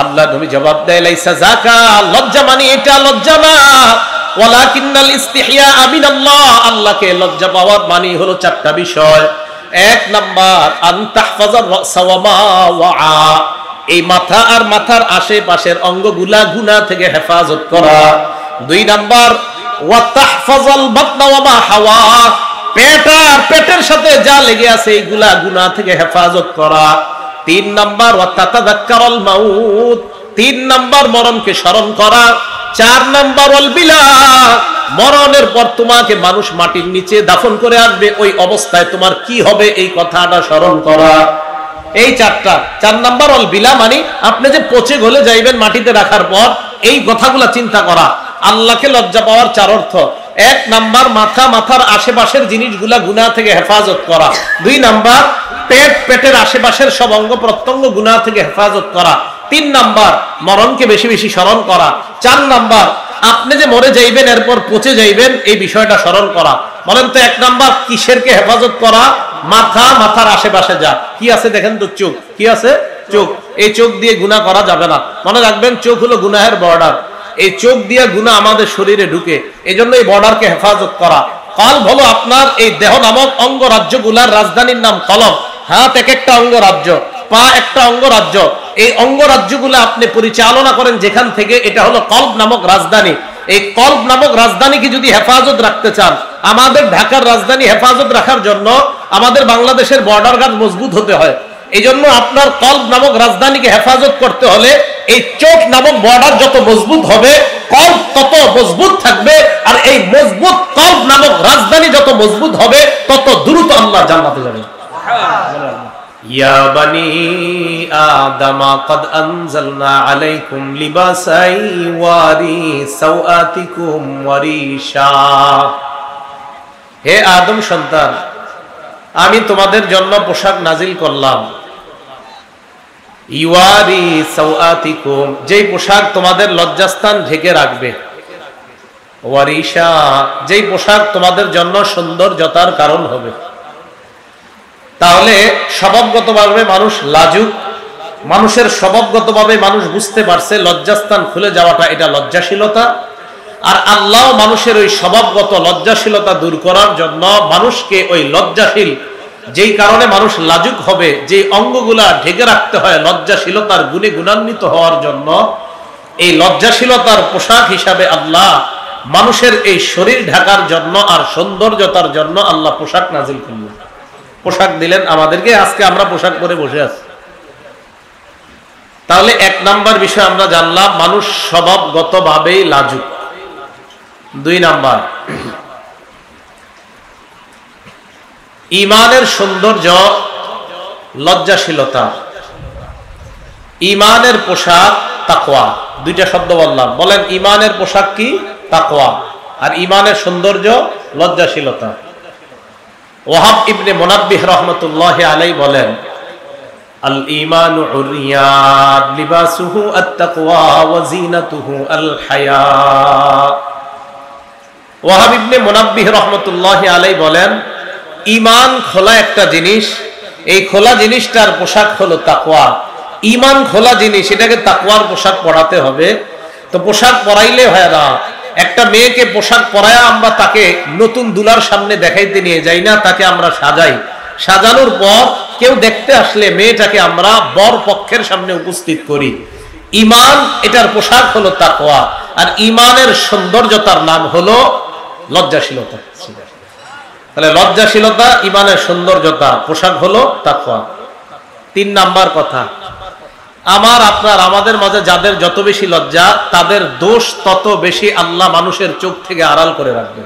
আল্লাহ নবী জবাব দেয়, লাইসা যাকা, লজ্জা মানে এটা লজ্জা না, ওয়ালাকিন্নাল ইস্তিহিয়া মিনাল্লাহ, আল্লাহকে লজ্জা পাওয়ার মানে হলো চারটা বিষয়। এক নাম্বার, আন তাহফাজার রাসা ওয়া মা ওয়া, এই মাথা আর মাথার আশেপাশের অঙ্গগুলা গুনাহ থেকে হেফাজত করা। দুই নাম্বার, ওয়া তাহফাজাল বাতনা ওয়া মা হাওয়া, পেট আর পেটের সাথে যা লেগে আছে এইগুলা গুনাহ থেকে হেফাজত করা। তিন নাম্বার, ওয়া তাতাযাক্কারুল মাউত, তিন নাম্বার মরণকে স্মরণ করা। চার নাম্বার, ওয়াল বিলা, মরণের পর তোমাকে মানুষ মাটির নিচে দাফন করে আসবে, ওই অবস্থায় তোমার কি হবে এই কথাটা স্মরণ করা। এই চারটা। চার নাম্বার ওয়াল বিলা, মানে আপনি যে পচে গলে যাইবেন মাটিতে রাখার পর, এই কথাগুলা চিন্তা করা। আল্লাহকে লজ্জা পাওয়ার চার অর্থ। এক নাম্বার, মাথা, মাথার আশেপাশের জিনিসগুলা গুনাহ থেকে হেফাজত করা। দুই নাম্বার, পেট, পেটের আশেপাশের সব অঙ্গ প্রত্যঙ্গ গুনাহ থেকে হেফাজত করা। তিন নাম্বার, মরণকে বেশি বেশি স্মরণ করা। চার নাম্বার, আপনি যে মরে যাইবেন এরপর পচে যাইবেন এই বিষয়টা স্মরণ করা। বলেন তো এক নাম্বার কিসেরকে হেফাজত করা? মাথা, মাথার আশেপাশে যা কি আছে দেখেন তো, চোখ কি আছে? চোখ। এই চোখ দিয়ে গুনাহ করা যাবে না, মনে রাখবেন চোখ হলো গুনাহের বর্ডার। এই চোখ দিয়ে গুনাহ আমাদের শরীরে ঢুকে, এই জন্য এই বর্ডারকে হেফাজত করা। কলব হলো আপনার এই দেহ নামক অঙ্গরাজ্যগুলার রাজধানীর নাম কলব। হাত এক একটা অঙ্গরাজ্য, পা একটা অঙ্গরাজ্য। এই অঙ্গরাজ্যগুলো আপনি পরিচালনা করেন যেখান থেকে, এটা হলো কলব নামক রাজধানী। এই কলব নামক রাজধানীকে যদি হেফাজত রাখতে চান, আমাদের ঢাকার রাজধানী হেফাজত রাখার জন্য আমাদের বাংলাদেশের বর্ডার গার্ড মজবুত হতে হয়। এই জন্য আপনার কলব নামক রাজধানীকে হেফাজত করতে হলে এই চোখ নামক বর্ডার যত মজবুত হবে, কলব তত মজবুত থাকবে। আর এই মজবুত কলব নামক রাজধানী যত মজবুত হবে, তত দ্রুত আল্লাহ জান্নাতে যাবে। ইয়া বানি আদম قد انزلنا عليكم لباسا يواري سوآتكم وريشا, হে আদম সন্তান, আমি তোমাদের জন্য পোশাক নাজিল করলাম। ইওয়ারি সাওআতিকুম, যেই পোশাক তোমাদের লজ্জাস্থান ঢেকে রাখবে। ওয়ারিশা, যেই পোশাক তোমাদের জন্য সৌন্দর্যতার কারণ হবে। তাহলে স্বভাবগতভাবে মানুষ লাজুক, মানুষের স্বভাবগতভাবে মানুষ বুঝতে পারছে লজ্জাস্থান খুলে যাওয়াটা এটা লজ্জাশীলতা। আর আল্লাহ মানুষের ওই স্বভাবগত লজ্জাশীলতা দূর করার জন্য মানুষকে ওই লজ্জাশীল, যেই কারণে মানুষ লাজুক হবে, যে অঙ্গগুলা ঢেকে রাখতে হয় লজ্জাশীলতার গুণে গুণান্বিত হওয়ার জন্য, এই লজ্জাশীলতার পোশাক হিসাবে আল্লাহ মানুষের এই শরীর ঢাকার জন্য আর সৌন্দর্যতার জন্য আল্লাহ পোশাক নাজিল করলেন, পোশাক দিলেন আমাদেরকে। আজকে আমরা পোশাক পরে বসে আছি। তাহলে এক নাম্বার বিষয় আমরা জানলাম, মানুষ স্বভাবগতভাবেই লাজুক। দুই নাম্বার, ঈমানের সৌন্দর্য লজ্জাশীলতা। ঈমানের পোশাক তাকওয়া। দুইটা শব্দ বললাম, বলেন ঈমানের পোশাক কি? তাকওয়া। আর ঈমানের সৌন্দর্য লজ্জাশীলতা। ওয়াহাব ইবনে মুনাব্বিহ রাহমাতুল্লাহি আলাইহি বলেন, আল ঈমানু উরিয়ান লিবাসুহু আত-তাকওয়া ওয়া জিনাতুহু আল হায়া। ওয়াহাব ইবনে মুনাব্বিহ রাহমাতুল্লাহি আলাইহি বলেন, ঈমান খোলা একটা জিনিস, এই খোলা জিনিসটার পোশাক হলো তাকওয়া। ঈমান খোলা জিনিস, এটাকে তাকওয়ার পোশাক পরাতে হবে। তো পোশাক পরাইলে হয় না। একটা মেয়েকে পোশাক পরায়া আমরা তাকে নতুন দুলার সামনে দেখাইতে নিয়ে যাই না, তাকে আমরা সাজাই। সাজানোর পর কেউ দেখতে আসলে মেয়েটাকে আমরা বর পক্ষের সামনে উপস্থিত করি। ঈমান, এটার পোশাক হলো তাকওয়া। আর ঈমানের সৌন্দর্যতার নাম হলো লজ্জাশীলতা। তাহলে লজ্জাশীলতা, ঈমানের সৌন্দর্যতা, পোশাক হলো তাকওয়া। তিন নাম্বার কথা, আমার আপনার আমাদের মাঝে যাদের যত বেশি লজ্জা, তাদের দোষ তত বেশি আল্লাহ মানুষের চোখ থেকে আড়াল করে রাখবে।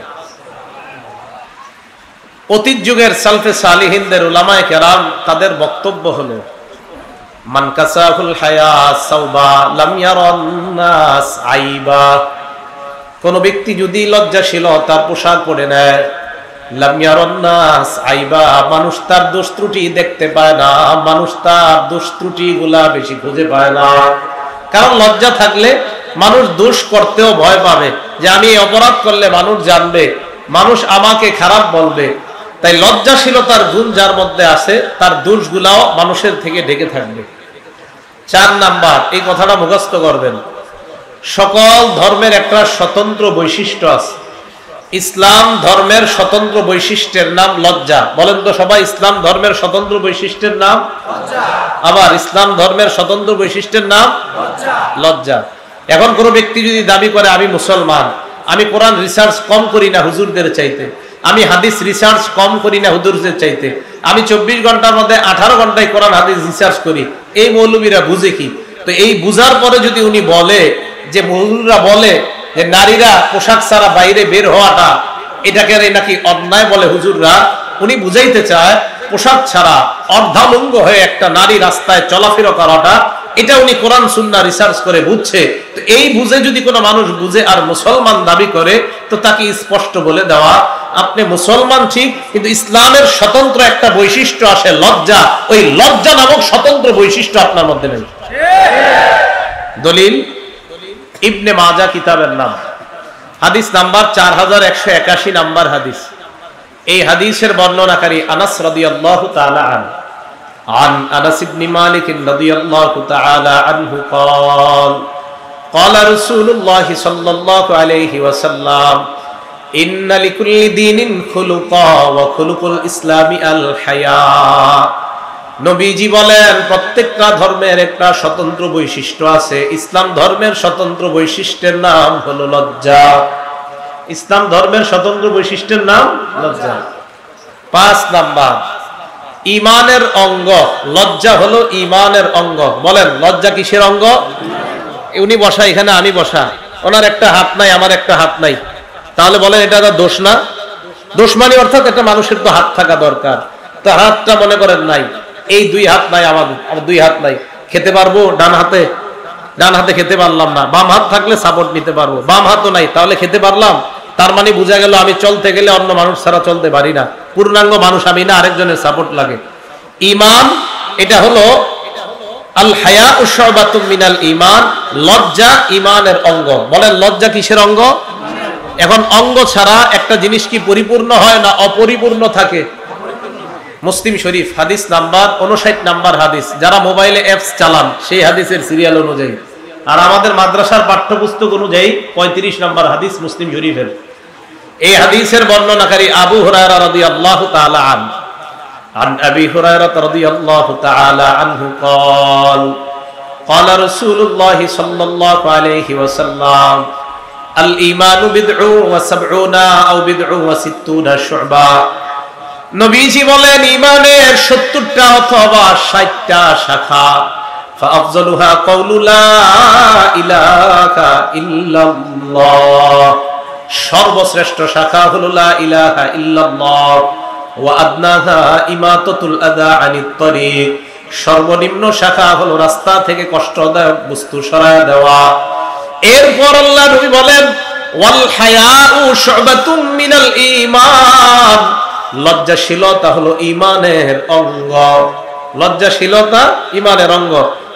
অতীত যুগের সালফে সালিহিনদের উলামায়ে কেরাম, তাদের বক্তব্য হলো, মান কাসাহুল হায়া সাওবা লাম ইয়ারান নাস আইবা। কোন ব্যক্তি যদি লজ্জাশীলতার পোশাক পরে নেয়, লাম ইয়ারান নাস আইবা, মানুষ তার দোষ ত্রুটি দেখতে পায় না, মানুষ তার দোষ ত্রুটি গুলা বেশি খুঁজে পায় না। কারণ লজ্জা থাকলে মানুষ দোষ করতেও ভয় পাবে, যে আমি অপরাধ করলে মানুষ জানবে, মানুষ আমাকে খারাপ বলবে। তাই লজ্জাশীলতার গুণ যার মধ্যে আছে, তার দোষগুলাও মানুষের থেকে ঢেকে থাকবে। 4 নাম্বার, এই কথাটা মুখস্থ করবেন, সকল ধর্মের একটা স্বতন্ত্র বৈশিষ্ট্য আছে। ইসলাম ধর্মের স্বতন্ত্র বৈশিষ্ট্যের নাম লজ্জা। বলেন তো সবাই, ইসলাম ধর্মের স্বতন্ত্র বৈশিষ্ট্যের নাম লজ্জা। আবার ইসলাম ধর্মের স্বতন্ত্র বৈশিষ্ট্যের নাম লজ্জা। এখন কোন ব্যক্তি যদি দাবি করে আমি মুসলমান, আমি কোরআন রিসার্চ কম করি না হুজুরদের চাইতে, আমি হাদিস রিসার্চ কম করি না হুজুরদের চাইতে, আমি 24 ঘন্টার মধ্যে 18 ঘন্টায় কোরআন হাদিস রিসার্চ করি, এই মৌলবীরা বুঝে কি? তো এই বুঝার পরে যদি উনি বলে যে মৌলবীরা বলে যে নারীরা পোশাক ছাড়া বাইরে বের হওয়াটা এটাকে নাকি অন্যায় বলে হুজুররা, উনি বুঝাইতে চায় পোশাক ছাড়া অর্ধাঙ্গ হয়ে একটা নারী রাস্তায় চলাফেরা করাটা এটা উনি কোরআন সুন্নাহ রিসার্চ করে বুঝছে। তো এই বুঝে যদি কোনো মানুষ বুঝে আর মুসলমান দাবি করে, তো তাকে স্পষ্ট বলে দেওয়া আপনি মুসলমান ঠিক, কিন্তু ইসলামের স্বতন্ত্র একটা বৈশিষ্ট্য আসে লজ্জা, ওই লজ্জা নামক স্বতন্ত্র বৈশিষ্ট্য আপনার মধ্যে নেই। দলিল ইবনে মাজাহ কিতাবের নাম, হাদিস নাম্বার 4181 নাম্বার হাদিস। এই হাদিসের বর্ণনাকারী আনাস রাদিয়াল্লাহু তাআলা আনহু, عن أنس بن مالك رضي الله تعالى عنه قال قال رسول الله صلى الله عليه وسلم إن لكل دين خلقا وخلق الإسلام الحياء। নবীজি বলেন প্রত্যেকটা ধর্মের একটা স্বতন্ত্র বৈশিষ্ট্য আছে, ইসলাম ধর্মের স্বতন্ত্র বৈশিষ্ট্যের নাম হলো লজ্জা। ইসলাম ধর্মের স্বতন্ত্র বৈশিষ্ট্যের নাম লজ্জা। 5 নাম্বার, ইমানের অঙ্গ। লজ্জা হলো ইমানের অঙ্গ। বলেন লজ্জা কিসের অঙ্গ? উনি বসা এখানে, আমি বসা, ওনার একটা হাত নাই আমার একটা হাত নাই, তাহলে বলেন এটা দোষ না? দোষ মানে অর্থাৎ একটা মানুষের তো হাত থাকা দরকার, তো হাতটা মনে করেন নাই, এই 2 হাত নাই আমাদের, আর 2 হাত নাই, খেতে পারবো ডান হাতে খেতে পারলাম না, বাম হাত থাকলে সাপোর্ট নিতে পারবো, বাম হাতও নাই, তাহলে খেতে পারলাম? তার মানে বোঝা গেল আমি চলতে গেলে অন্য মানুষ ছাড়া চলতে পারি না, পূর্ণাঙ্গ মানুষ আমি না, আরেকজনের সাপোর্ট লাগে। ঈমান এটা হলো আল হায়াউ শুবাতুম মিনাল ঈমান, লজ্জা ঈমানের অঙ্গ। বলেন লজ্জা কিসের অঙ্গ? এখন অঙ্গ ছাড়া একটা জিনিস কি পরিপূর্ণ হয় না অপরিপূর্ণ থাকে? মুসলিম শরীফ হাদিস নাম্বার 59 নাম্বার হাদিস, যারা মোবাইলে অ্যাপস চালান সেই হাদিসের সিরিয়াল অনুযায়ী, আর আমাদের মাদ্রাসার পাঠ্যপুস্তক অনুযায়ী 35 নাম্বার হাদিস মুসলিম শরীফের। এই হাদিসের বর্ণনাকারী আবু হুরায়রা রাদিয়াল্লাহু তাআলা আনহু, عن أبي هريرة رضي الله تعالى عنه قال قال رسول الله صلى الله عليه وسلم الإيمان بضع وسبعون أو بضع وستون شعبة। নবীজি বলেন ঈমানের 70টা অথবা 60টা শাখা। فأفضلها قول لا إله إلا الله, সর্বশ্রেষ্ঠ শাখা হলো লা ইলাহা ইল্লাল্লাহ। ওয়া আদনাহা ইমাতাতুল আযা আনিত তরিক, সর্বনিম্ন শাখা হলো রাস্তা থেকে কষ্টদায়ক বস্তু সরায় দেওয়া। এরপর আল্লাহ নবী বলেন ওয়াল হায়াউ শুবাতুম মিনাল ঈমান, লজ্জাশীলতা হলো ঈমানের অঙ্গ। লজ্জাশীলতা ঈমানের অঙ্গ।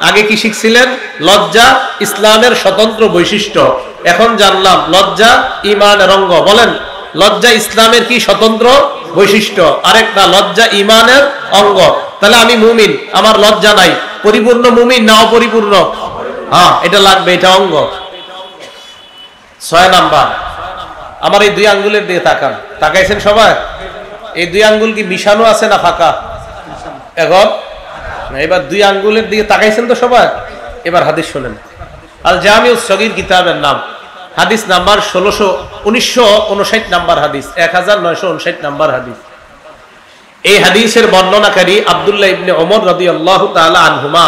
আগে কি শিখছিলেন? লজ্জা ইসলামের স্বতন্ত্র বৈশিষ্ট্য। এখন জানলাম লজ্জা ঈমানের অঙ্গ। বলেন লজ্জা ইসলামের কি স্বতন্ত্র বৈশিষ্ট্য? আরেকটা লজ্জা ঈমানের অঙ্গ। তাহলে আমি মুমিন, আমার লজ্জা নাই, পরিপূর্ণ মুমিন না অপরিপূর্ণ? হ্যাঁ, এটা লাগবে, এটা অঙ্গ। 6 নাম্বার, আমার এই 2 আঙ্গুলের দিকে তাকান। তাকাইছেন সবাই? এই 2 আঙ্গুল কি মিশানো আছে না ফাঁকা? এখন এবার 2 আঙ্গুলের দিকে তাকাইছেন তো সবাই? এবার হাদিস শোনেন। আল জামিউস সগীর কিতাবের নাম, হাদিস নাম্বার 1959 নাম্বার হাদিস, 1959 নাম্বার হাদিস। এই হাদিসের বর্ণনাকারী আব্দুল্লাহ ইবনে ওমর রাদিয়াল্লাহু তাআলা আনহুমা,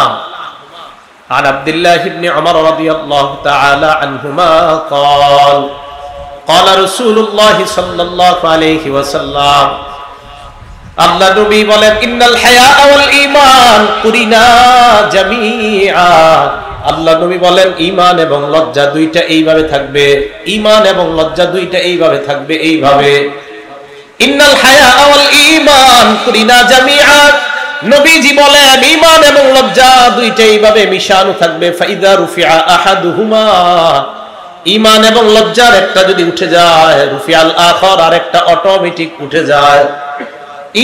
عن عبد الله بن عمر رضي الله تعالى عنهما قال قال رسول الله صلى الله عليه وسلم, আল্লাহ নবী বলেন ইন্নাল হায়া ওয়াল ঈমান কুরিনা জামিআ। আল্লাহ নবী বলেন ঈমান এবং লজ্জা দুইটা এইভাবে থাকবে, ঈমান এবং লজ্জা দুইটা এইভাবে থাকবে, এইভাবে। ইন্নাল হায়া ওয়াল ঈমান কুরিনা জামিআ, নবীজি বলেন ঈমান এবং লজ্জা দুইটা এইভাবে মিশানো থাকবে। ফাইদা রুফিআ আহাদুহুমা, ঈমান এবং লজ্জার একটা যদি উঠে যায়, রুফিআল আখার, আর একটা অটোমেটিক উঠে যায়।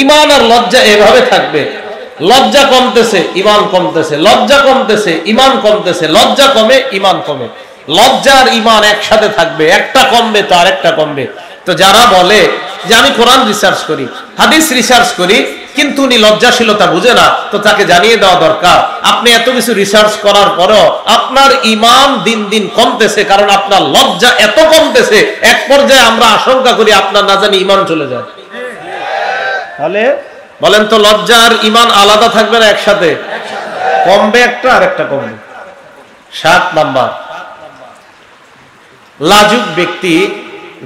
ঈমান আর লজ্জা এভাবে থাকবে। লজ্জা কমতেছে, ইমান কমতেছে, লজ্জা কমতেছে, ইমান কমতেছে, লজ্জা কমে, ইমান কমে। লজ্জা আর ইমান একসাথে থাকবে, একটা কমবে তো আর একটা কমবে। তো যারা বলে যে আমি কোরআন রিসার্চ করি, হাদিস রিসার্চ করি, কিন্তু উনি লজ্জাশীলতা বুঝে না, তো তাকে জানিয়ে দেওয়া দরকার আপনি এত কিছু রিসার্চ করার পরেও আপনার ইমান দিন দিন কমতেছে, কারণ আপনার লজ্জা এত কমতেছে, এক পর্যায়ে আমরা আশঙ্কা করি আপনার না জানি ইমান চলে যায়। তাহলে বলেন তো, লজ্জা আর ইমান আলাদা থাকবে না একসাথে? কমবে একটা আর একটা কমবে। 7 নাম্বার, লাজুক ব্যক্তি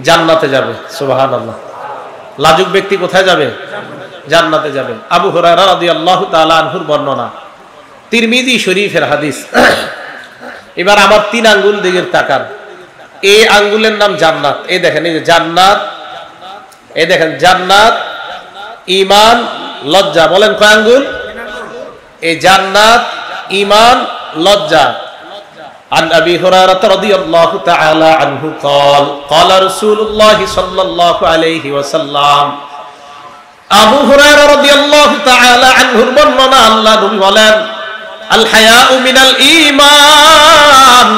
জান্নাতে যাবে। সুবহানাল্লাহ। লাজুক ব্যক্তি কোথায় যাবে? জান্নাতে যাবে। আবু হুরায়রা রাদিয়াল্লাহু তাআলা আনহুর বর্ণনা, তিরমিজি শরীফের হাদিস। এবার আমার 3 আঙ্গুল দিকে তাকান। এই আঙ্গুলের নাম জান্নাত। এই দেখেন, এই যে জান্নাত, এই দেখেন জান্নাত, ঈমান, লজ্জা। বলেন কয় আঙ্গুল? এই জান্নাত, ঈমান, লজ্জা। عن أبي هريرة رضي الله تعالى عنه قال قال رسول الله صلى الله عليه وسلم আবু হুরায়রা রাদিয়াল্লাহু তাআলা আনহুর বর্ণনা, আল্লাহ নবী বলেন, আল হায়াউ মিনাল ঈমান,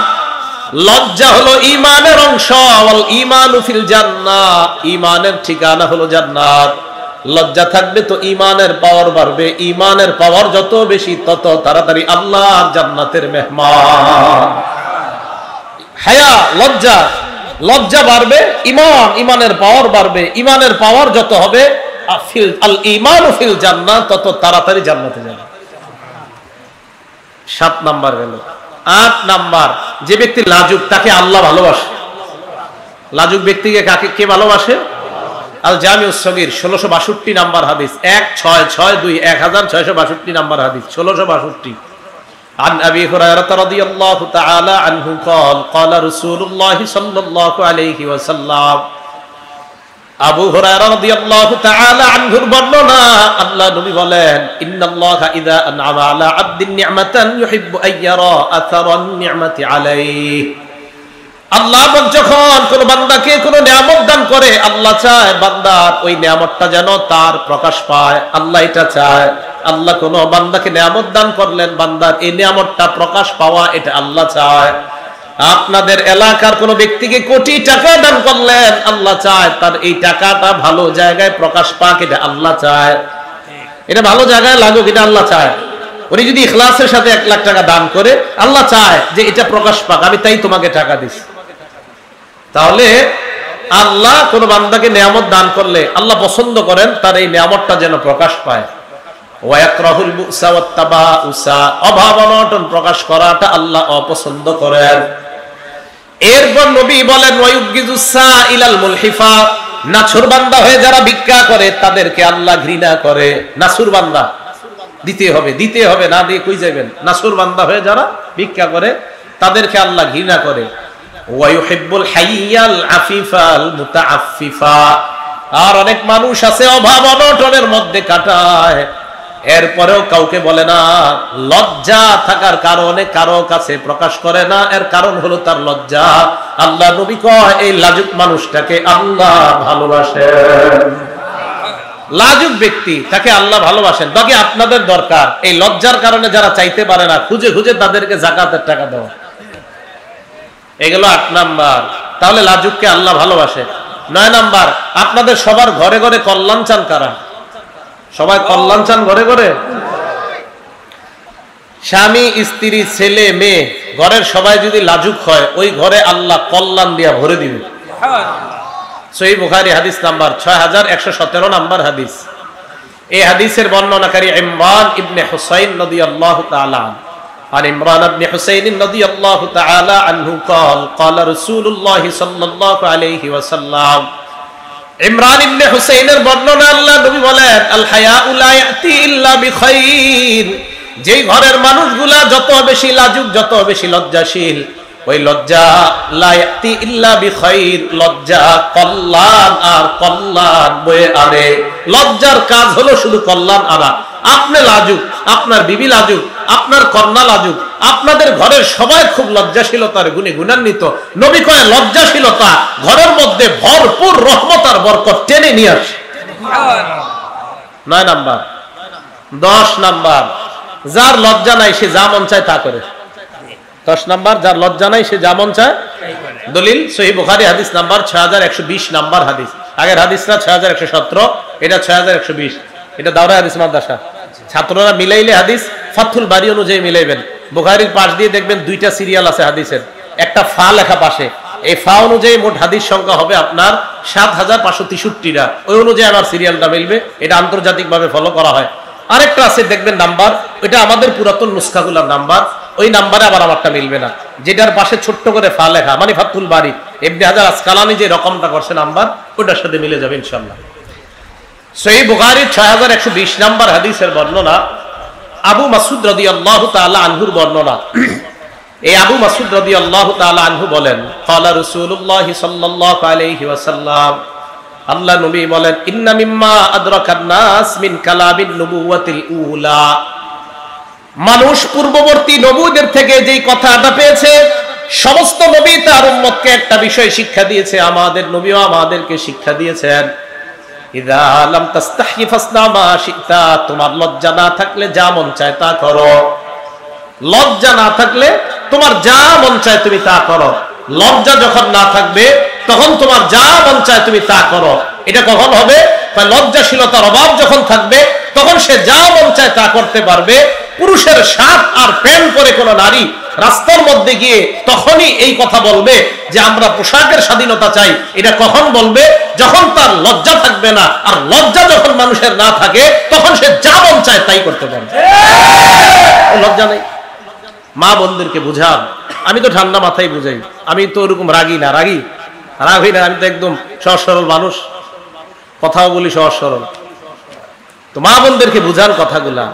লজ্জা হলো ঈমানের অংশ। ওয়াল ঈমানু ফিল জান্নাহ, ঈমানের ঠিকানা হলো জান্নাত। লজ্জা থাকবে তো ঈমানের পাওয়ার বাড়বে, ঈমানের পাওয়ার যত বেশি তত তাড়াতাড়ি আল্লাহর জান্নাতের মেহমান। হায়া, লজ্জা, লজ্জা বাড়বে, ঈমান, ঈমানের পাওয়ার বাড়বে, ঈমানের পাওয়ার যত হবে, আল ঈমানু ফিল জান্নাহ, তত তাড়াতাড়ি জান্নাতে যাবে। 7 নাম্বার গেল। 8 নাম্বার, যে ব্যক্তি লাজুক তাকে আল্লাহ ভালোবাসে। লাজুক ব্যক্তিকে কাকে কে ভালোবাসে? আল জামিউস সগীর 1662 নাম্বার হাদিস, 1662 1662 নাম্বার হাদিস, 1662। عن أبي هريرة رضي الله تعالى عنه قال قال رسول الله صلى الله عليه وسلم আবু হুরায়রা রাদিয়াল্লাহু তাআলা আনহুর বর্ণনা, আল্লাহ নবী বলেন, ইন্নাল্লাহা ইযা আনআমা আলা আবদিন নি'মাতান ইউহিব্বু আইয়ারা আথারান নি'মাতি আলাইহি। আল্লাহ যখন কোন বান্দাকে কোন নিয়ামত দান করে, আল্লাহ চায় বান্দার ওই নিয়ামতটা যেন তার প্রকাশ পায়। আল্লাহ এটা চায়। আল্লাহ কোন বান্দাকে নিয়ামত দান করলেন, বান্দার এই নিয়ামতটা প্রকাশ পাওয়া, এটা আল্লাহ চায়। আপনাদের এলাকার কোন ব্যক্তিকে কোটি টাকা দান করলেন, আল্লাহ চায় তার এই টাকাটা ভালো জায়গায় প্রকাশ পাক, এটা আল্লাহ চায়। এটা ভালো জায়গায় লাগুক, এটা আল্লাহ চায়। উনি যদি ইখলাসের সাথে 1 লাখ টাকা দান করে, আল্লাহ চায় যে এটা প্রকাশ পাক, আমি তাই তোমাকে টাকা দিছি। তাহলে আল্লাহ কোন বান্দাকে নিয়ামত দান করলে আল্লাহ পছন্দ করেন তার এই নিয়ামতটা যেন প্রকাশ পায়। ওয়ায়াকরাহুল বুসা ওয়াত তাবাউসা, অভাব অনটন প্রকাশ করাটা আল্লাহ অপছন্দ করেন। এরপর নবী বলেন, ওয়ায়ুগিজুস সাইলাল মুলহিফা, নাছুর বান্দা হয়ে যারা ভিক্ষা করে তাদেরকে আল্লাহ ঘৃণা করে। নাছুর বান্দা, দিতে হবে, দিতে হবে, না দিয়ে কই যাবেন। নাছুর বান্দা হয়ে যারা ভিক্ষা করে তাদেরকে আল্লাহ ঘৃণা করে। ওয়ায়ুহিব্বুল হাইয়াল আফিফাল মুতাআফফিফা, আর অনেক মানুষ আছে অভাব অনটনের মধ্যে কাটায়, এরপরেও কাউকে বলে না, লজ্জা থাকার কারণে কারো কাছে প্রকাশ করে না। এর কারণ হলো তার লজ্জা। আল্লাহ নবী কয়, এই লাজুক মানুষটাকে আল্লাহ ভালোবাসেন। লাজুক ব্যক্তি, তাকে আল্লাহ ভালোবাসেন। বাকি আপনাদের দরকার এই লজ্জার কারণে যারা চাইতে পারে না, খুঁজে খুঁজে তাদেরকে যাকাতের টাকা দেওয়া। এগুলো 8 নাম্বার। তাহলে লাজুককে আল্লাহ ভালোবাসে। 9 নাম্বার, আপনাদের সবার ঘরে ঘরে কল্যাণ চান কারা? সবাই কল্যাণ চান ঘরে ঘরে? স্বামী, স্ত্রী, ছেলে, মেয়ে, ঘরের সবাই যদি লাজুক হয়, ওই ঘরে আল্লাহ কল্যাণ দিয়া ভরে দিবে। সহিহ বুখারী হাদিস নাম্বার 6117 নাম্বার হাদিস। এই হাদিসের বর্ণনাকারী ইমরান ইবনে হুসাইন রাদিয়াল্লাহু তাআলা عن عمران بن حسين رضي الله تعالى عنه قال قال رسول الله صلى الله عليه وسلم ইমরান ইবনে হুসাইনের বর্ণনা, আল্লাহ নবী বলেন, আল হায়াউ লা ইয়াতি ইল্লা বিখাইর, যেই ঘরের মানুষগুলা যত বেশি লাজুক, যত বেশি লজ্জাশীল, ওই লজ্জা লা ইয়াতি ইল্লা বিখাইর, লজ্জা কল্যাণ আর কল্যাণ বয়ে আনে। লজ্জার কাজ হলো শুধু কল্যাণ আনা। আপনি লাজুক, আপনার বিবি লাজুক, আপনার কন্যা লাজুক, আপনাদের ঘরের সবাই খুব লজ্জাশীলতার গুণে গুণান্বিত। নবী কয়, লজ্জাশীলতা ঘরের মধ্যে ভরপুর রহমত আর বরকত টেনে নিয়ে আসে। 9 নাম্বার, 10 নাম্বার, যার লজ্জা নাই সে যা মন চায় তা করে। 10 নাম্বার, যার লজ্জা নাই সে যা মন চায়। দলিল সহিহ বুখারী হাদিস নাম্বার 6120 নাম্বার হাদিস। আগের হাদিসটা 6117, এটা 6120। এটা দাওরা হাদিস মাদ্রাসা। ছাত্ররা মিলাইলে হাদিস ফাথুল বারী অনুযায়ী মিলাইবেন। বুখারীর পাশ দিয়ে দেখবেন 2টা সিরিয়াল আছে হাদিসের, একটা ফা লেখা পাশে। এই ফা অনুযায়ী মোট হাদিস সংখ্যা হবে আপনার 7563টা। ওই অনুযায়ী আমার সিরিয়ালটা মিলবে। এটা আন্তর্জাতিকভাবে ফলো করা হয়। আরেকটা আছে দেখবেন নাম্বার, ওইটা আমাদের পুরাতন নুসখাগুলোর নাম্বার, ওই নাম্বারে আবার আমারটা মিলবে না। যেটার পাশে ছোট্ট করে ফা লেখা, মানে ফাথুল বারী, ইবনে হাজার আসকালানী যে রকমটা করছে নাম্বার, ওটার সাথে মিলে যাবে ইনশাআল্লাহ। সহিহ বুখারীর 6120 নাম্বার হাদিসের বর্ণনা, আবু মাসউদ রাদিয়াল্লাহু তাআলা আনহুর বর্ণনা। এই আবু মাসউদ রাদিয়াল্লাহু তাআলা আনহু বলেন, ক্বালা রাসূলুল্লাহ সাল্লাল্লাহু আলাইহি ওয়াসাল্লাম, আল্লাহ নবী বলেন, ইন্না মিম্মা আদরাকান নাস মিন কালামিন নবুওয়াতিল উলা, মানুষ পূর্ববর্তী নবীদের থেকে যেই কথাটা পেয়েছে, সমস্ত নবী তার উম্মতকে একটা বিষয় শিক্ষা দিয়েছে, আমাদের নবীও আমাদেরকে শিক্ষা দিয়েছেন, ইযা লাম তাস্তাহি ফাসনা মা শিতা, তোমার লজ্জা না থাকলে যা মন চায় তা করো। লজ্জা না থাকলে তোমার যা মন চায় তুমি তা করো। লজ্জা যখন না থাকবে তখন তোমার যা মন চায় তুমি তা করো। এটা কখন হবে? লজ্জাশীলতার অভাব যখন থাকবে তখন সে যা মন চায় তা করতে পারবে। পুরুষের শার্ট আর প্যান্ট পরে কোন নারী রাস্তার মধ্যে গিয়ে তখনই এই কথা বলবে যে আমরা পোশাকের স্বাধীনতা চাই। এটা কখন বলবে? যখন তার লজ্জা থাকবে না। আর লজ্জা যখন মানুষের না থাকে তখন সে যা মন চায় তাই করতে পারবে। লজ্জা নেই। মা বোনদেরকে বুঝান। আমি তো ঠান্ডা মাথায় বুঝাই, আমি তো ওরকম রাগি না, রাগ হই না। আমি তো একদম সহজ সরল মানুষ, কথাও বলি সহজ সরল। তো মা বোনদেরকে বুঝান কথাগুলা।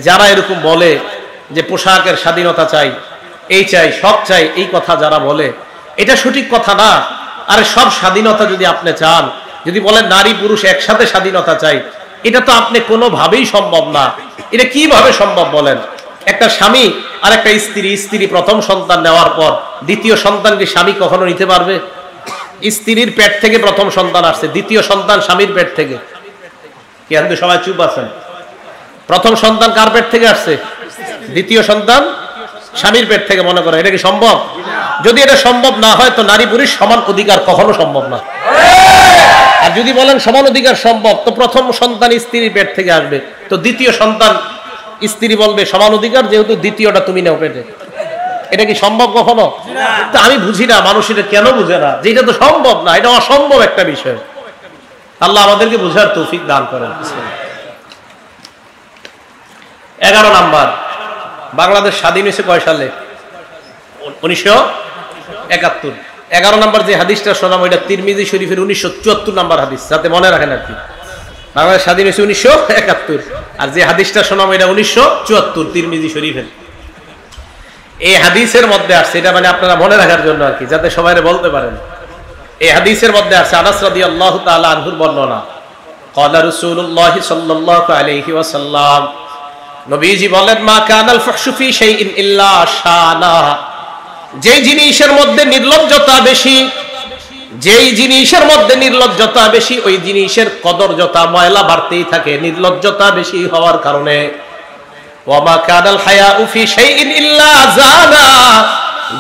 যারা এরকম বলে যে পোশাকের স্বাধীনতা চাই, এই চাই, সব চাই, এই কথা যারা বলে, এটা সঠিক কথা না। আরে সব স্বাধীনতা যদি আপনি চান, যদি বলেন নারী পুরুষ একসাথে স্বাধীনতা চাই, এটা তো আপনি কোনোভাবেই সম্ভব না। এটা কিভাবে সম্ভব বলেন? একটা স্বামী আর একটা স্ত্রী প্রথম সন্তান নেওয়ার পর দ্বিতীয় সন্তানকে স্বামী কখনো নিতে পারবে? স্ত্রীর পেট থেকে প্রথম সন্তান আসছে, দ্বিতীয় সন্তান স্বামীর পেট থেকে। কি আপনি সবাই চুপ আছেন? প্রথম সন্তান কার পেট থেকে আসছে? দ্বিতীয় সন্তান স্বামীর পেট থেকে। মনে করেন এটা কি সম্ভব? যদি এটা সম্ভব না হয় তো নারী পুরুষ সমান অধিকার কখনো সম্ভব না। আর যদি বলেন সমান অধিকার সম্ভব, তো প্রথম সন্তান স্ত্রীর পেট থেকে আসবে, তো দ্বিতীয় সন্তান স্ত্রী বলবে সমান অধিকার, যেহেতু দ্বিতীয়টা তুমি নাও পেটে। এটা কি সম্ভব কখনো? তো আমি বুঝি না মানুষ এটা কেন বুঝে না, যে এটা তো সম্ভব না, এটা অসম্ভব একটা বিষয়। আল্লাহ আমাদেরকে বুঝার তৌফিক দান করেন। 11 নাম্বার, বাংলাদেশ স্বাধীন হয়েছে কয় সালে? 1971। 11 নাম্বার যে হাদিসটা শোনাম ওইটা তিরমিজি শরীফের 1974 নাম্বার হাদিস, যাতে মনে রাখেন আর কি। বাংলাদেশ স্বাধীন হয়েছে 1971, আর যে হাদিসটা শোনাম এটা 1974 তিরমিজি শরীফের। এই হাদিসের মধ্যে আসছে, এটা মানে আপনারা মনে রাখার জন্য আর কি, যাতে সবাই বলতে পারেন। এই হাদিসের মধ্যে আছে আনাস রাদিয়াল্লাহু তাআলা আনহুর বর্ণনা, ক্বালা রাসূলুল্লাহ সাল্লাল্লাহু আলাইহি ওয়াসাল্লাম, নবীজি বলেন, মা কানাল ফাহশু ফি শাইইন ইল্লা শানা, যেই জিনিসের মধ্যে নির্লজ্জতা বেশি, যেই জিনিসের মধ্যে নির্লজ্জতা বেশি ওই জিনিসের কদর্যতা ময়লা বাড়তেই থাকে নির্লজ্জতা বেশি হওয়ার কারণে। ওয়া মা কানাল হায়াউ ফি শাইইন ইল্লা জানা,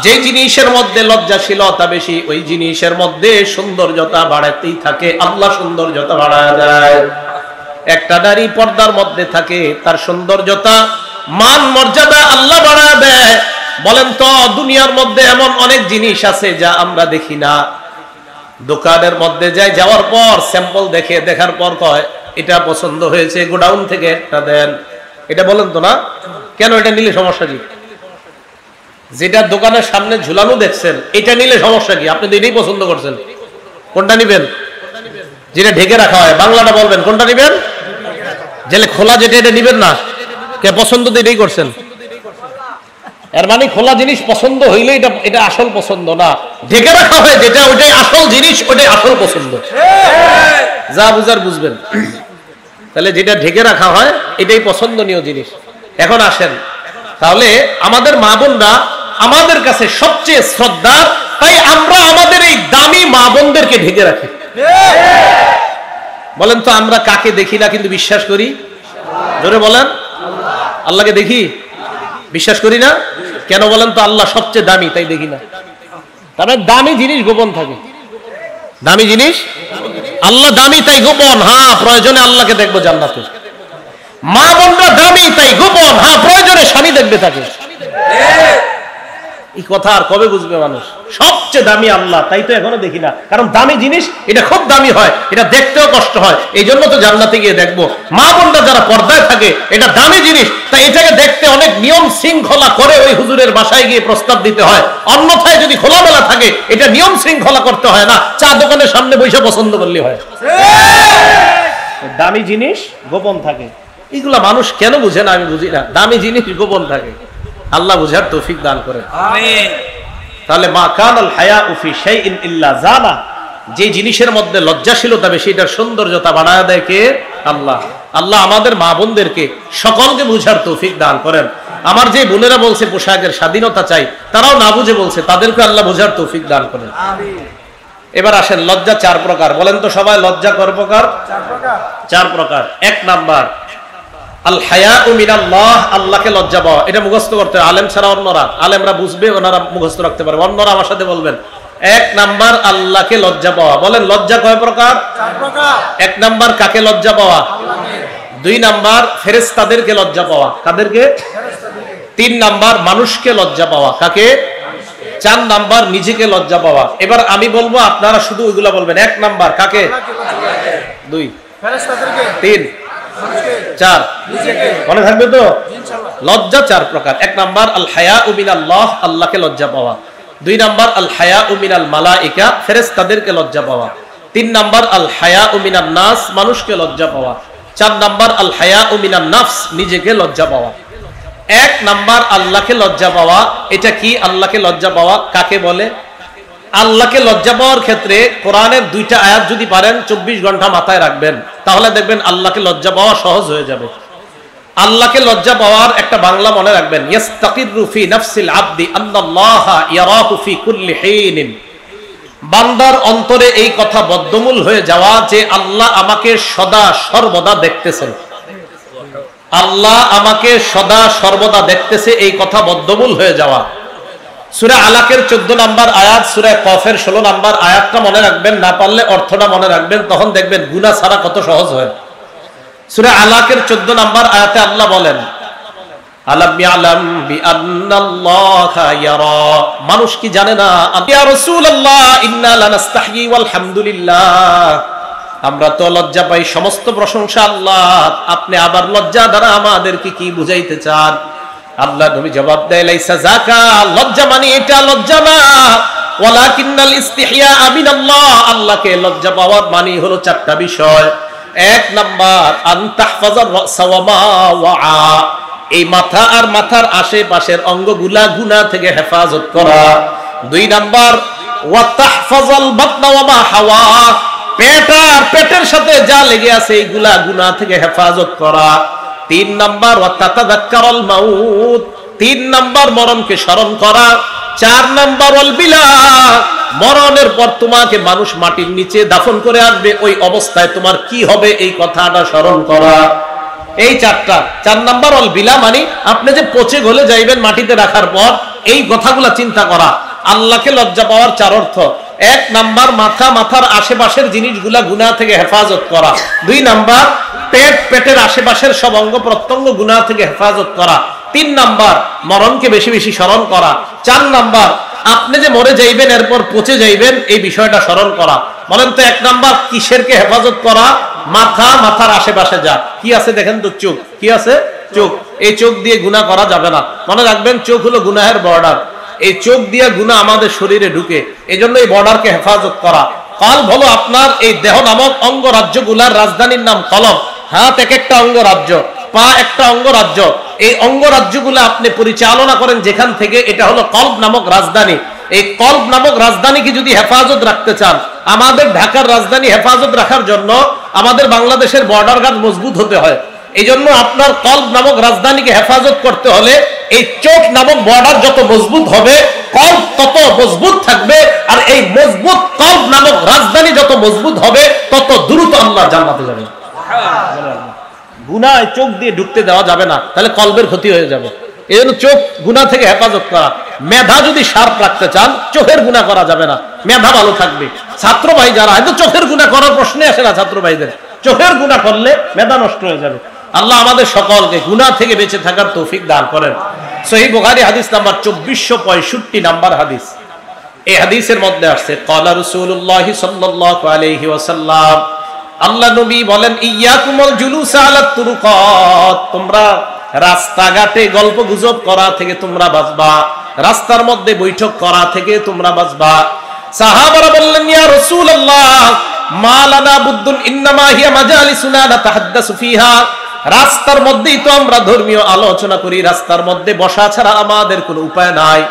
যে জিনিসের মধ্যে লজ্জাশীলতা বেশি ওই জিনিসের মধ্যে সৌন্দর্যতা বাড়াতেই থাকে, আল্লাহ সৌন্দর্যতা বাড়ায় দেয়। একটা নারী পর্দার মধ্যে থাকে, তার সৌন্দর্যতা মান মর্যাদা আল্লাহ বাড়ায় দেয়। বলেন তো দুনিয়ার মধ্যে এমন অনেক জিনিস আছে যা আমরা দেখি না। দোকানের মধ্যে যাই, যাওয়ার পর স্যাম্পল দেখে, দেখার পর কয় এটা পছন্দ হয়েছে, গোডাউন থেকে একটা দেন। এটা বলেন তো না, কেন এটা নিলে সমস্যা কি? যেটা দোকানের সামনে ঝুলানো দেখছেন এটা নিলে সমস্যা কি? আপনি তো এটাই পছন্দ করছেন, কোনটা নিবেন? যেটা ঢেকে রাখা হয়, বাংলাটা বলবেন, কোনটা নিবেন? যেটা খোলা, যেটা এটা নিবেন না। কে পছন্দ তো এটাই করছেন, এর মানে খোলা জিনিস পছন্দ হইলে এটা আসল পছন্দ না। ঢেকে রাখা হয় যেটা, ওইটাই আসল জিনিস, ওইটাই আসল পছন্দ। যা বুঝার বুঝবেন। তাহলে যেটা ঢেকে রাখা হয় এটাই পছন্দনীয় জিনিস। এখন আসেন, তাহলে আমাদের মা বোনরা আমাদের কাছে সবচেয়ে শ্রদ্ধার, তাই আমরা আমাদের এই দামি মা বোনদেরকে ঢেকে রাখি। বলেন তো আমরা কাকে দেখি না কিন্তু বিশ্বাস করি? জোরে বলেন। আল্লাহকে দেখি? বিশ্বাস করি না। কেন বলেন তো? আল্লাহ সবচেয়ে দামি, তাই দেখি না। তারপরে দামি জিনিস গোপন থাকে। দামি জিনিস, আল্লাহ দামি তাই গোপন। হ্যাঁ, প্রয়োজনে আল্লাহকে দেখবো জান্নাতে। মা বোনরা দামি তাই গোপন। হ্যাঁ, প্রয়োজনে স্বামী দেখবে তাকে। এই কথা আর কবে বুঝবে মানুষ? সবচেয়ে দামি আল্লাহ, তাই তো এখনো দেখি না। কারণ দামি জিনিস এটা খুব দামি হয়, এটা দেখতেও কষ্ট হয়, এই জন্য তো জান্নাতে গিয়ে দেখবো। মা বোনরা যারা পর্দায় থাকে, এটা দামি জিনিস, তাই এটাকে দেখতে অনেক নিয়ম শৃঙ্খলা করে ওই হুজুরের বাসায় গিয়ে প্রস্তাব দিতে হয়। অন্যথায় যদি খোলামেলা থাকে, এটা নিয়ম শৃঙ্খলা করতে হয় না, চা দোকানের সামনে বসে পছন্দ করলে হয়। দামি জিনিস গোপন থাকে, এগুলা মানুষ কেন বুঝে না আমি বুঝি না। দামি জিনিস গোপন থাকে, আল্লাহ বুঝার তৌফিক দান করেন। আমিন। তাহলে মা কানাল হায়াউ ফি শাইইন ইল্লা জানা, যে জিনিসের মধ্যে লজ্জাশীলতা বেশি, এটার সৌন্দর্যতা বাড়ায় দেয় কে? আল্লাহ। আল্লাহ আমাদের মা বোনদেরকে সকলকে বুঝার তৌফিক দান করেন। আমার যে বোনেরা বলছে পোশাকের স্বাধীনতা চাই, তারাও না বুঝে বলছে, তাদেরকে আল্লাহ বুঝার তৌফিক দান করেন। আমিন। এবার আসেন, লজ্জা চার প্রকার। বলেন তো সবাই, লজ্জা কয় প্রকার? চার প্রকার। এক নাম্বার আল হায়াউ মিনাল্লাহ, আল্লাহকে লজ্জা পাওয়া। এটা মুখস্থ করতে হবে, আলেম ছাড়া অন্যরা, আলেমরা বুঝবে, ওনারা মুখস্থ রাখতে পারবে, অন্যরা আমার সাথে বলবেন। এক নাম্বার আল্লাহকে লজ্জা পাওয়া। বলেন লজ্জা কয় প্রকার? চার প্রকার। এক নাম্বার কাকে লজ্জা পাওয়া? দুই নাম্বার ফেরেশতাদেরকে লজ্জা পাওয়া। কাদেরকে? তিন নাম্বার মানুষকে লজ্জা পাওয়া। কাকে? চার নাম্বার নিজেকে লজ্জা পাওয়া। এবার আমি বলবো, আপনারা শুধু ওইগুলা বলবেন। এক নাম্বার কাকে? দুই, তিন, চার, মনে থাকবে তো? লজ্জা চার প্রকার। এক নাম্বার আল হায়াউ মিনাল্লাহ, আল্লাহকে লজ্জা পাওয়া। দুই নাম্বার আল হায়াউ মিনাল মালাইকা, ফেরেশতাদেরকে লজ্জা পাওয়া। তিন নাম্বার আল হায়াউ মিনান নাস, মানুষকে লজ্জা পাওয়া। চার নাম্বার আল হায়াউ মিনান নাফস, নিজেকে লজ্জা পাওয়া। এক নাম্বার আল্লাহকে লজ্জা পাওয়া। এটা কি? আল্লাহকে লজ্জা পাওয়া কাকে বলে? আল্লাহকে লজ্জা পাওয়ার ক্ষেত্রে কোরআনের দুইটা আয়াত যদি পারেন 24 ঘন্টা মাথায় রাখবেন, তাহলে দেখবেন আল্লাহকে লজ্জা পাওয়া সহজ হয়ে যাবে। আল্লাহকে লজ্জা পাওয়ার একটা বাংলা মনে রাখবেন, ইয়াস্তাকিরু ফি নাফসিল আবদি আন্নাল্লাহা ইয়ারাহু ফি কুল্লি হিনিন। বান্দার অন্তরে এই কথা বদ্ধমূল হয়ে যাওয়া যে আল্লাহ আমাকে সদা সর্বদা দেখতেছেন। আল্লাহ আমাকে সদা সর্বদা দেখতেছে, এই কথা বদ্ধমূল হয়ে যাওয়া। সূরা আলাকের 14 নাম্বার আয়াত, সূরা কফের 16 নাম্বার আয়াতটা মনে রাখবেন, না পারলে অর্থটা মনে রাখবেন, তখন দেখবেন গুনাহ ছাড়া কত সহজ হয়। সূরা আলাকের 14 নাম্বার আয়াতে আল্লাহ বলেন, আলাম ইয়ালাম বিআন্নাল্লাহা ইয়ারা, মানুষ কি জানে না? ইয়া রাসূলুল্লাহ ইন্না লানাস্তাহয়ি ওয়াল হামদুলিল্লাহ, আমরা তো লজ্জা পাই, সমস্ত প্রশংসা আল্লাহ, আপনি আবার লজ্জা দ্বারা আমাদেরকে কি বুঝাইতে চান? আল্লাহ নবী জবাব দেয়, লাইসা যাকা, লজ্জা মানে এটা লজ্জা না, ওয়ালাকিন্নাল ইস্তিহয়া মিনাল্লাহ, আল্লাহকে লজ্জা পাওয়ার মানে হলো চারটা বিষয়। এক নাম্বার আন তাহফাজার রাসা ওয়া মা ওয়া, এই মাথা আর মাথার আশেপাশের অঙ্গগুলা গুনাহ থেকে হেফাজত করা। দুই নাম্বার ওয়া তাহফাজাল বাতনা ওয়া মা হাওয়া, পেট আর পেটের সাথে যা লেগে আছে এইগুলা গুনাহ থেকে হেফাজত করা। তিন নাম্বার ওয়া তাতাযাক্কারুল মাউত, তিন নাম্বার মরণকে স্মরণ করা। চার নাম্বার ওয়াল বিলা, মরণের পর তোমাকে মানুষ মাটির নিচে দাফন করে আসবে, ওই অবস্থায় তোমার কি হবে এই কথাটা স্মরণ করা। এই চারটা। চার নাম্বার ওয়াল বিলা মানে আপনি যে পচে গলে যাইবেন মাটিতে রাখার পর, এই কথাগুলা চিন্তা করা। আল্লাহকে লজ্জা পাওয়ার চার অর্থ। এক নাম্বার মাথা, মাথার আশেপাশের জিনিসগুলা গুনাহ থেকে হেফাজত করা। দুই নাম্বার পেট, পেটের আশেপাশের সব অঙ্গ প্রত্যঙ্গ গুনাহ থেকে হেফাজত করা। তিন নাম্বার মরণকে বেশি বেশি স্মরণ করা। চার নাম্বার আপনি যে মরে যাইবেন এরপর পচে যাইবেন এই বিষয়টা স্মরণ করা। বলেন তো এক নাম্বার কিসেরকে হেফাজত করা? মাথা, মাথার আশেপাশে যা কি আছে দেখেন তো, চোখ কি আছে? চোখ। এই চোখ দিয়ে গুনাহ করা যাবে না, মনে রাখবেন চোখ হলো গুনাহের বর্ডার। এই চোখ দিয়ে গুনাহ আমাদের শরীরে ঢুকে, এই জন্য এই বর্ডারকে হেফাজত করা। কলব হলো আপনার এই দেহ নামক অঙ্গরাজ্যগুলার রাজধানীর নাম কলব। হাত এক একটা অঙ্গরাজ্য, পা একটা অঙ্গরাজ্য, এই অঙ্গরাজ্যগুলো আপনি পরিচালনা করেন যেখান থেকে, এটা হলো কলব নামক রাজধানী। এই কলব নামক রাজধানীকে যদি হেফাজত রাখতে চান, আমাদের ঢাকার রাজধানী হেফাজত রাখার জন্য আমাদের বাংলাদেশের বর্ডার গার্ড মজবুত হতে হয়। এই জন্য আপনার কলব নামক রাজধানীকে হেফাজত করতে হলে এই চোখ নামক বর্ডার যত মজবুত হবে, কলব তত মজবুত থাকবে। আর এই মজবুত কলব নামক রাজধানী যত মজবুত হবে, তত দ্রুত আল্লাহ জান্নাতে যাবে। গুনায় চোখ দিয়ে ঢুকতে দেওয়া যাবে না, তাহলে কলবের ক্ষতি হয়ে যাবে। এই জন্য চোখ গুনাহ থেকে হেফাজত করা। মেধা যদি শার্প রাখতে চান, চোখের গুনাহ করা যাবে না, মেধা ভালো থাকবে। ছাত্র ভাই যারা, হয়তো চোখের গুনাহ করার প্রশ্নে আসে না ছাত্র ভাইদের, চোখের গুনাহ করলে মেধা নষ্ট হয়ে যাবে। আল্লাহ আমাদের সকলকে গুনাহ থেকে বেঁচে থাকার তৌফিক দান করেন। সহিহ বুখারী হাদিস নাম্বার 2465 নাম্বার হাদিস। এই হাদিসের মধ্যে আসছে ক্বালা রাসূলুল্লাহ সাল্লাল্লাহু আলাইহি ওয়াসাল্লাম, আল্লাহ নবী বলেন, ইয়াকুমুল জুলুস আলা তুরুকাত, তোমরা রাস্তাঘাটে গল্প গুজব করা থেকে তোমরা বাঁচবা, রাস্তার মধ্যে বৈঠক করা থেকে তোমরা বাঁচবা। সাহাবারা বললেন, ইয়া রাসূলুল্লাহ মা লানা বুদ্দুন ইন্নামা হিয়া মাজালিসুনা নাতাহাদ্দাসু ফিহা, রাস্তার মধ্যেই তো আমরা ধর্মীয় আলোচনা করি, রাস্তার মধ্যে বসা ছাড়া আমাদের কোনো উপায় নাই।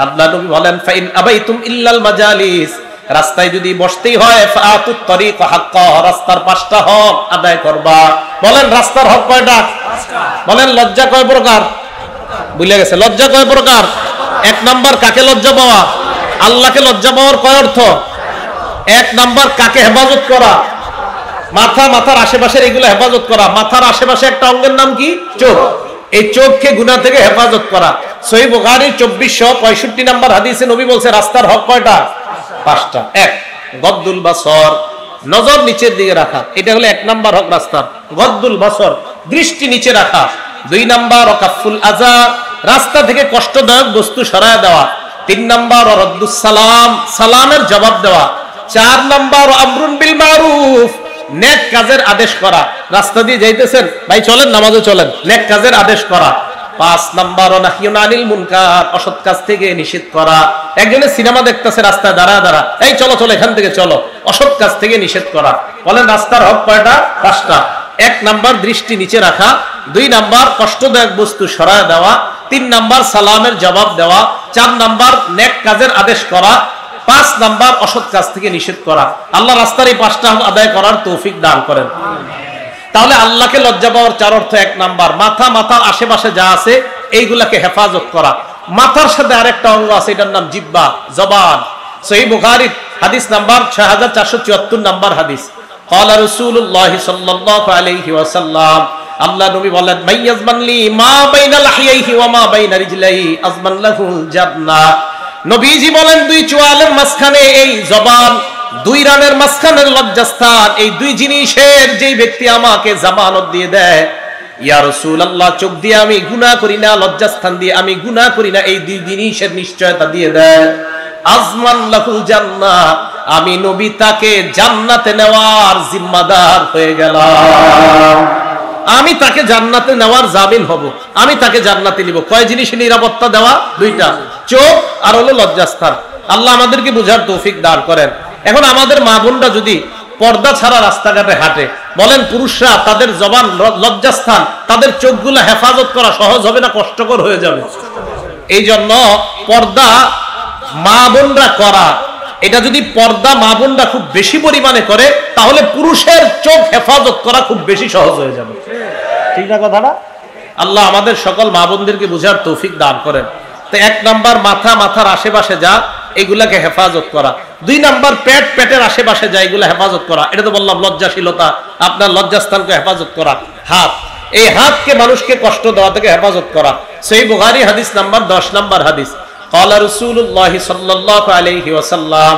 আল্লাহ নবী বলেন, ফাইন আবাইতুম ইল্লাল মাজালিস, রাস্তায় যদি বসতেই হয় ফাআতুত তরিক হাক্কা, রাস্তার 5টা হক আদায় করবা। বলেন রাস্তার হক কয়টা? বলেন লজ্জা কয় প্রকার? ভুলে গেছে, লজ্জা কয় প্রকার? 1 নাম্বার কাকে লজ্জা পাওয়া? আল্লাহকে লজ্জা পাওয়ার কয় অর্থ? 1 নাম্বার কাকে হেফাজত করা? মাথার আশেপাশের এগুলো হেফাজত করা। মাথার আশেপাশে একটা অঙ্গের নাম কি? চোখ। এই চোখকে গুনাহ থেকে হেফাজত করা। সহিহ বুখারী 2465 নাম্বার হাদিসে নবী বলছে রাস্তার হক কয়টা? 5টা। 1 গদ্দুল বাসর, নজর নিচের দিকে রাখা, এটা হলো 1 নাম্বার হক রাস্তার। গদ্দুল বাসর, দৃষ্টি নিচে রাখা। 2 নাম্বার ওয়াকাফুল আযা, রাস্তা থেকে কষ্টদায়ক বস্তু সরায় দেওয়া। 3 নাম্বার রদ্দুস সালাম, সালামের জবাব দেওয়া। 4 নাম্বার আমরুন বিল মারুফ, নেক কাজের আদেশ করা। রাস্তা দিয়ে যাইতেছেন, ভাই চলেন নামাজে চলেন, নেক কাজের আদেশ করা। 5 নাম্বার নাহিয়ুন আনিল মুনকার, অসৎ কাজ থেকে নিষেধ করা। একজনে সিনেমা দেখতেছে রাস্তায় দাঁড়া, এই চলো এখান থেকে চলো, অসৎ কাজ থেকে নিষেধ করা। বলেন রাস্তার হক কয়টা? 5টা। 1 নাম্বার দৃষ্টি নিচে রাখা, 2 নাম্বার কষ্টদায়ক বস্তু সরায় দেওয়া, 3 নাম্বার সালামের জবাব দেওয়া, 4 নাম্বার নেক কাজের আদেশ করা, 5 নাম্বার অসৎ কাজ থেকে নিষেধ করা। আল্লাহ রাস্তার এই 5টা আদায় করার তৌফিক দান করেন। তাহলে আল্লাহকে লজ্জা পাওয়ার 4 অর্থ, 1 নাম্বার মাথার আশেপাশে যা আছে এইগুলাকে হেফাজত করা। মাথার সাথে আরেকটা অঙ্গ আছে, এটার নাম জিহ্বা, জবান। সহিহ বুখারী হাদিস নাম্বার 6474 নাম্বার হাদিস। ক্বালা রাসূলুল্লাহ সাল্লাল্লাহু আলাইহি ওয়াসাল্লাম, আল্লাহ নবী বলেন, মাইয়াজমানলি মা বাইনা লাহিয়াইহি ওয়া মা বাইনা রিজলাইহি আজমান লাহুল জান্নাহ। নবীজি বলেন 2 চোয়ালের মাঝখানে এই জবান, 2 রানের মাঝখানের লজ্জাস্থান, এই 2 জিনিসের যেই ব্যক্তি আমাকে জামানত দিয়ে দেয়, ইয়া রাসূলুল্লাহ চোখ দিয়ে আমি গুনাহ করি না, লজ্জাস্থান দিয়ে আমি গুনাহ করি না, এই 2 জিনিসের নিশ্চয়তা দিয়ে দেয়, আজমান লাহুল জান্নাহ, আমি নবী তাকে জান্নাতে নেওয়ার জিম্মাদার হয়ে গেলাম। আমি তাকে জান্নাতে নেওয়ার জামিন হব, আমি তাকে জান্নাতে নিব। কয় জিনিসের নিরাপত্তা দেওয়া? 2টা, চোখ আর হলো লজ্জাস্থান। আল্লাহ আমাদেরকে বুঝার তৌফিক দান করেন। এখন আমাদের মা বোনরা যদি পর্দা ছাড়া রাস্তাঘাটে হাঁটে, বলেন পুরুষরা তাদের জবান, লজ্জাস্থান, তাদের চোখগুলো হেফাজত করা সহজ হবে না কষ্টকর হয়ে যাবে? এই জন্য পর্দা মা বোনরা করা, এটা যদি পর্দা মা বোনরা খুব বেশি পরিমাণে করে, তাহলে পুরুষের চোখ হেফাজত করা খুব বেশি সহজ হয়ে যাবে। ঠিক না কথাটা? আল্লাহ আমাদের সকল মা বোনদেরকে বুঝার তৌফিক দান করেন। তো 1 নাম্বার মাথার আশেপাশে যা, এগুলাকে হেফাজত করা। 2 নাম্বার পেটের আশেপাশে যা, এগুলা হেফাজত করা। এটা তো বললাম লজ্জাশীলতা, আপনার লজ্জাস্থানকে হেফাজত করা। হাত, এই হাতকে মানুষকে কষ্ট দেওয়া থেকে হেফাজত করা। সহিহ বুখারী হাদিস নাম্বার 10 নাম্বার হাদিস। ক্বালা রাসূলুল্লাহ সাল্লাল্লাহু আলাইহি ওয়াসাল্লাম,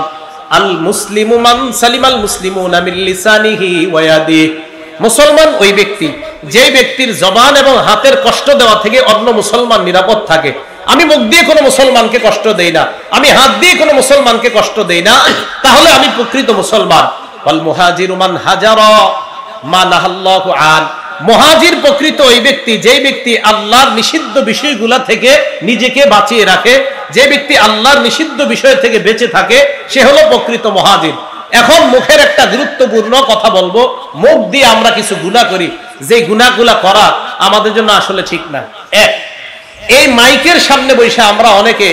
আল মুসলিমু মান সালিমাল মুসলিমুনা মিন লিসানিহি ওয়া ইয়াদিহি, মুসলমান ওই ব্যক্তি যে ব্যক্তির জবান এবং হাতের কষ্ট দেওয়া থেকে অন্য মুসলমান নিরাপদ থাকে। আমি মুখ দিয়ে কোনো মুসলমানকে কষ্ট দেই না, আমি হাত দিয়ে কোনো মুসলমানকে কষ্ট দেই না, তাহলে আমি প্রকৃত মুসলমান। ওয়াল মুহাজিরু মান হাজারা মা নাহাল্লাহু আন, মুহাজির প্রকৃত ওই ব্যক্তি যেই ব্যক্তি আল্লাহর নিষিদ্ধ বিষয়গুলা থেকে নিজেকে বাঁচিয়ে রাখে, যে ব্যক্তি আল্লাহর নিষিদ্ধ বিষয় থেকে বেঁচে থাকে, সে হলো প্রকৃত মুহাজির। এখন মুখের একটা গুরুত্বপূর্ণ কথা বলবো, মুখ দিয়ে আমরা কিছু গুনাহ করি, যে গুনাহগুলা করা আমাদের জন্য আসলে ঠিক না। এই মাইকের সামনে বসে আমরা অনেকে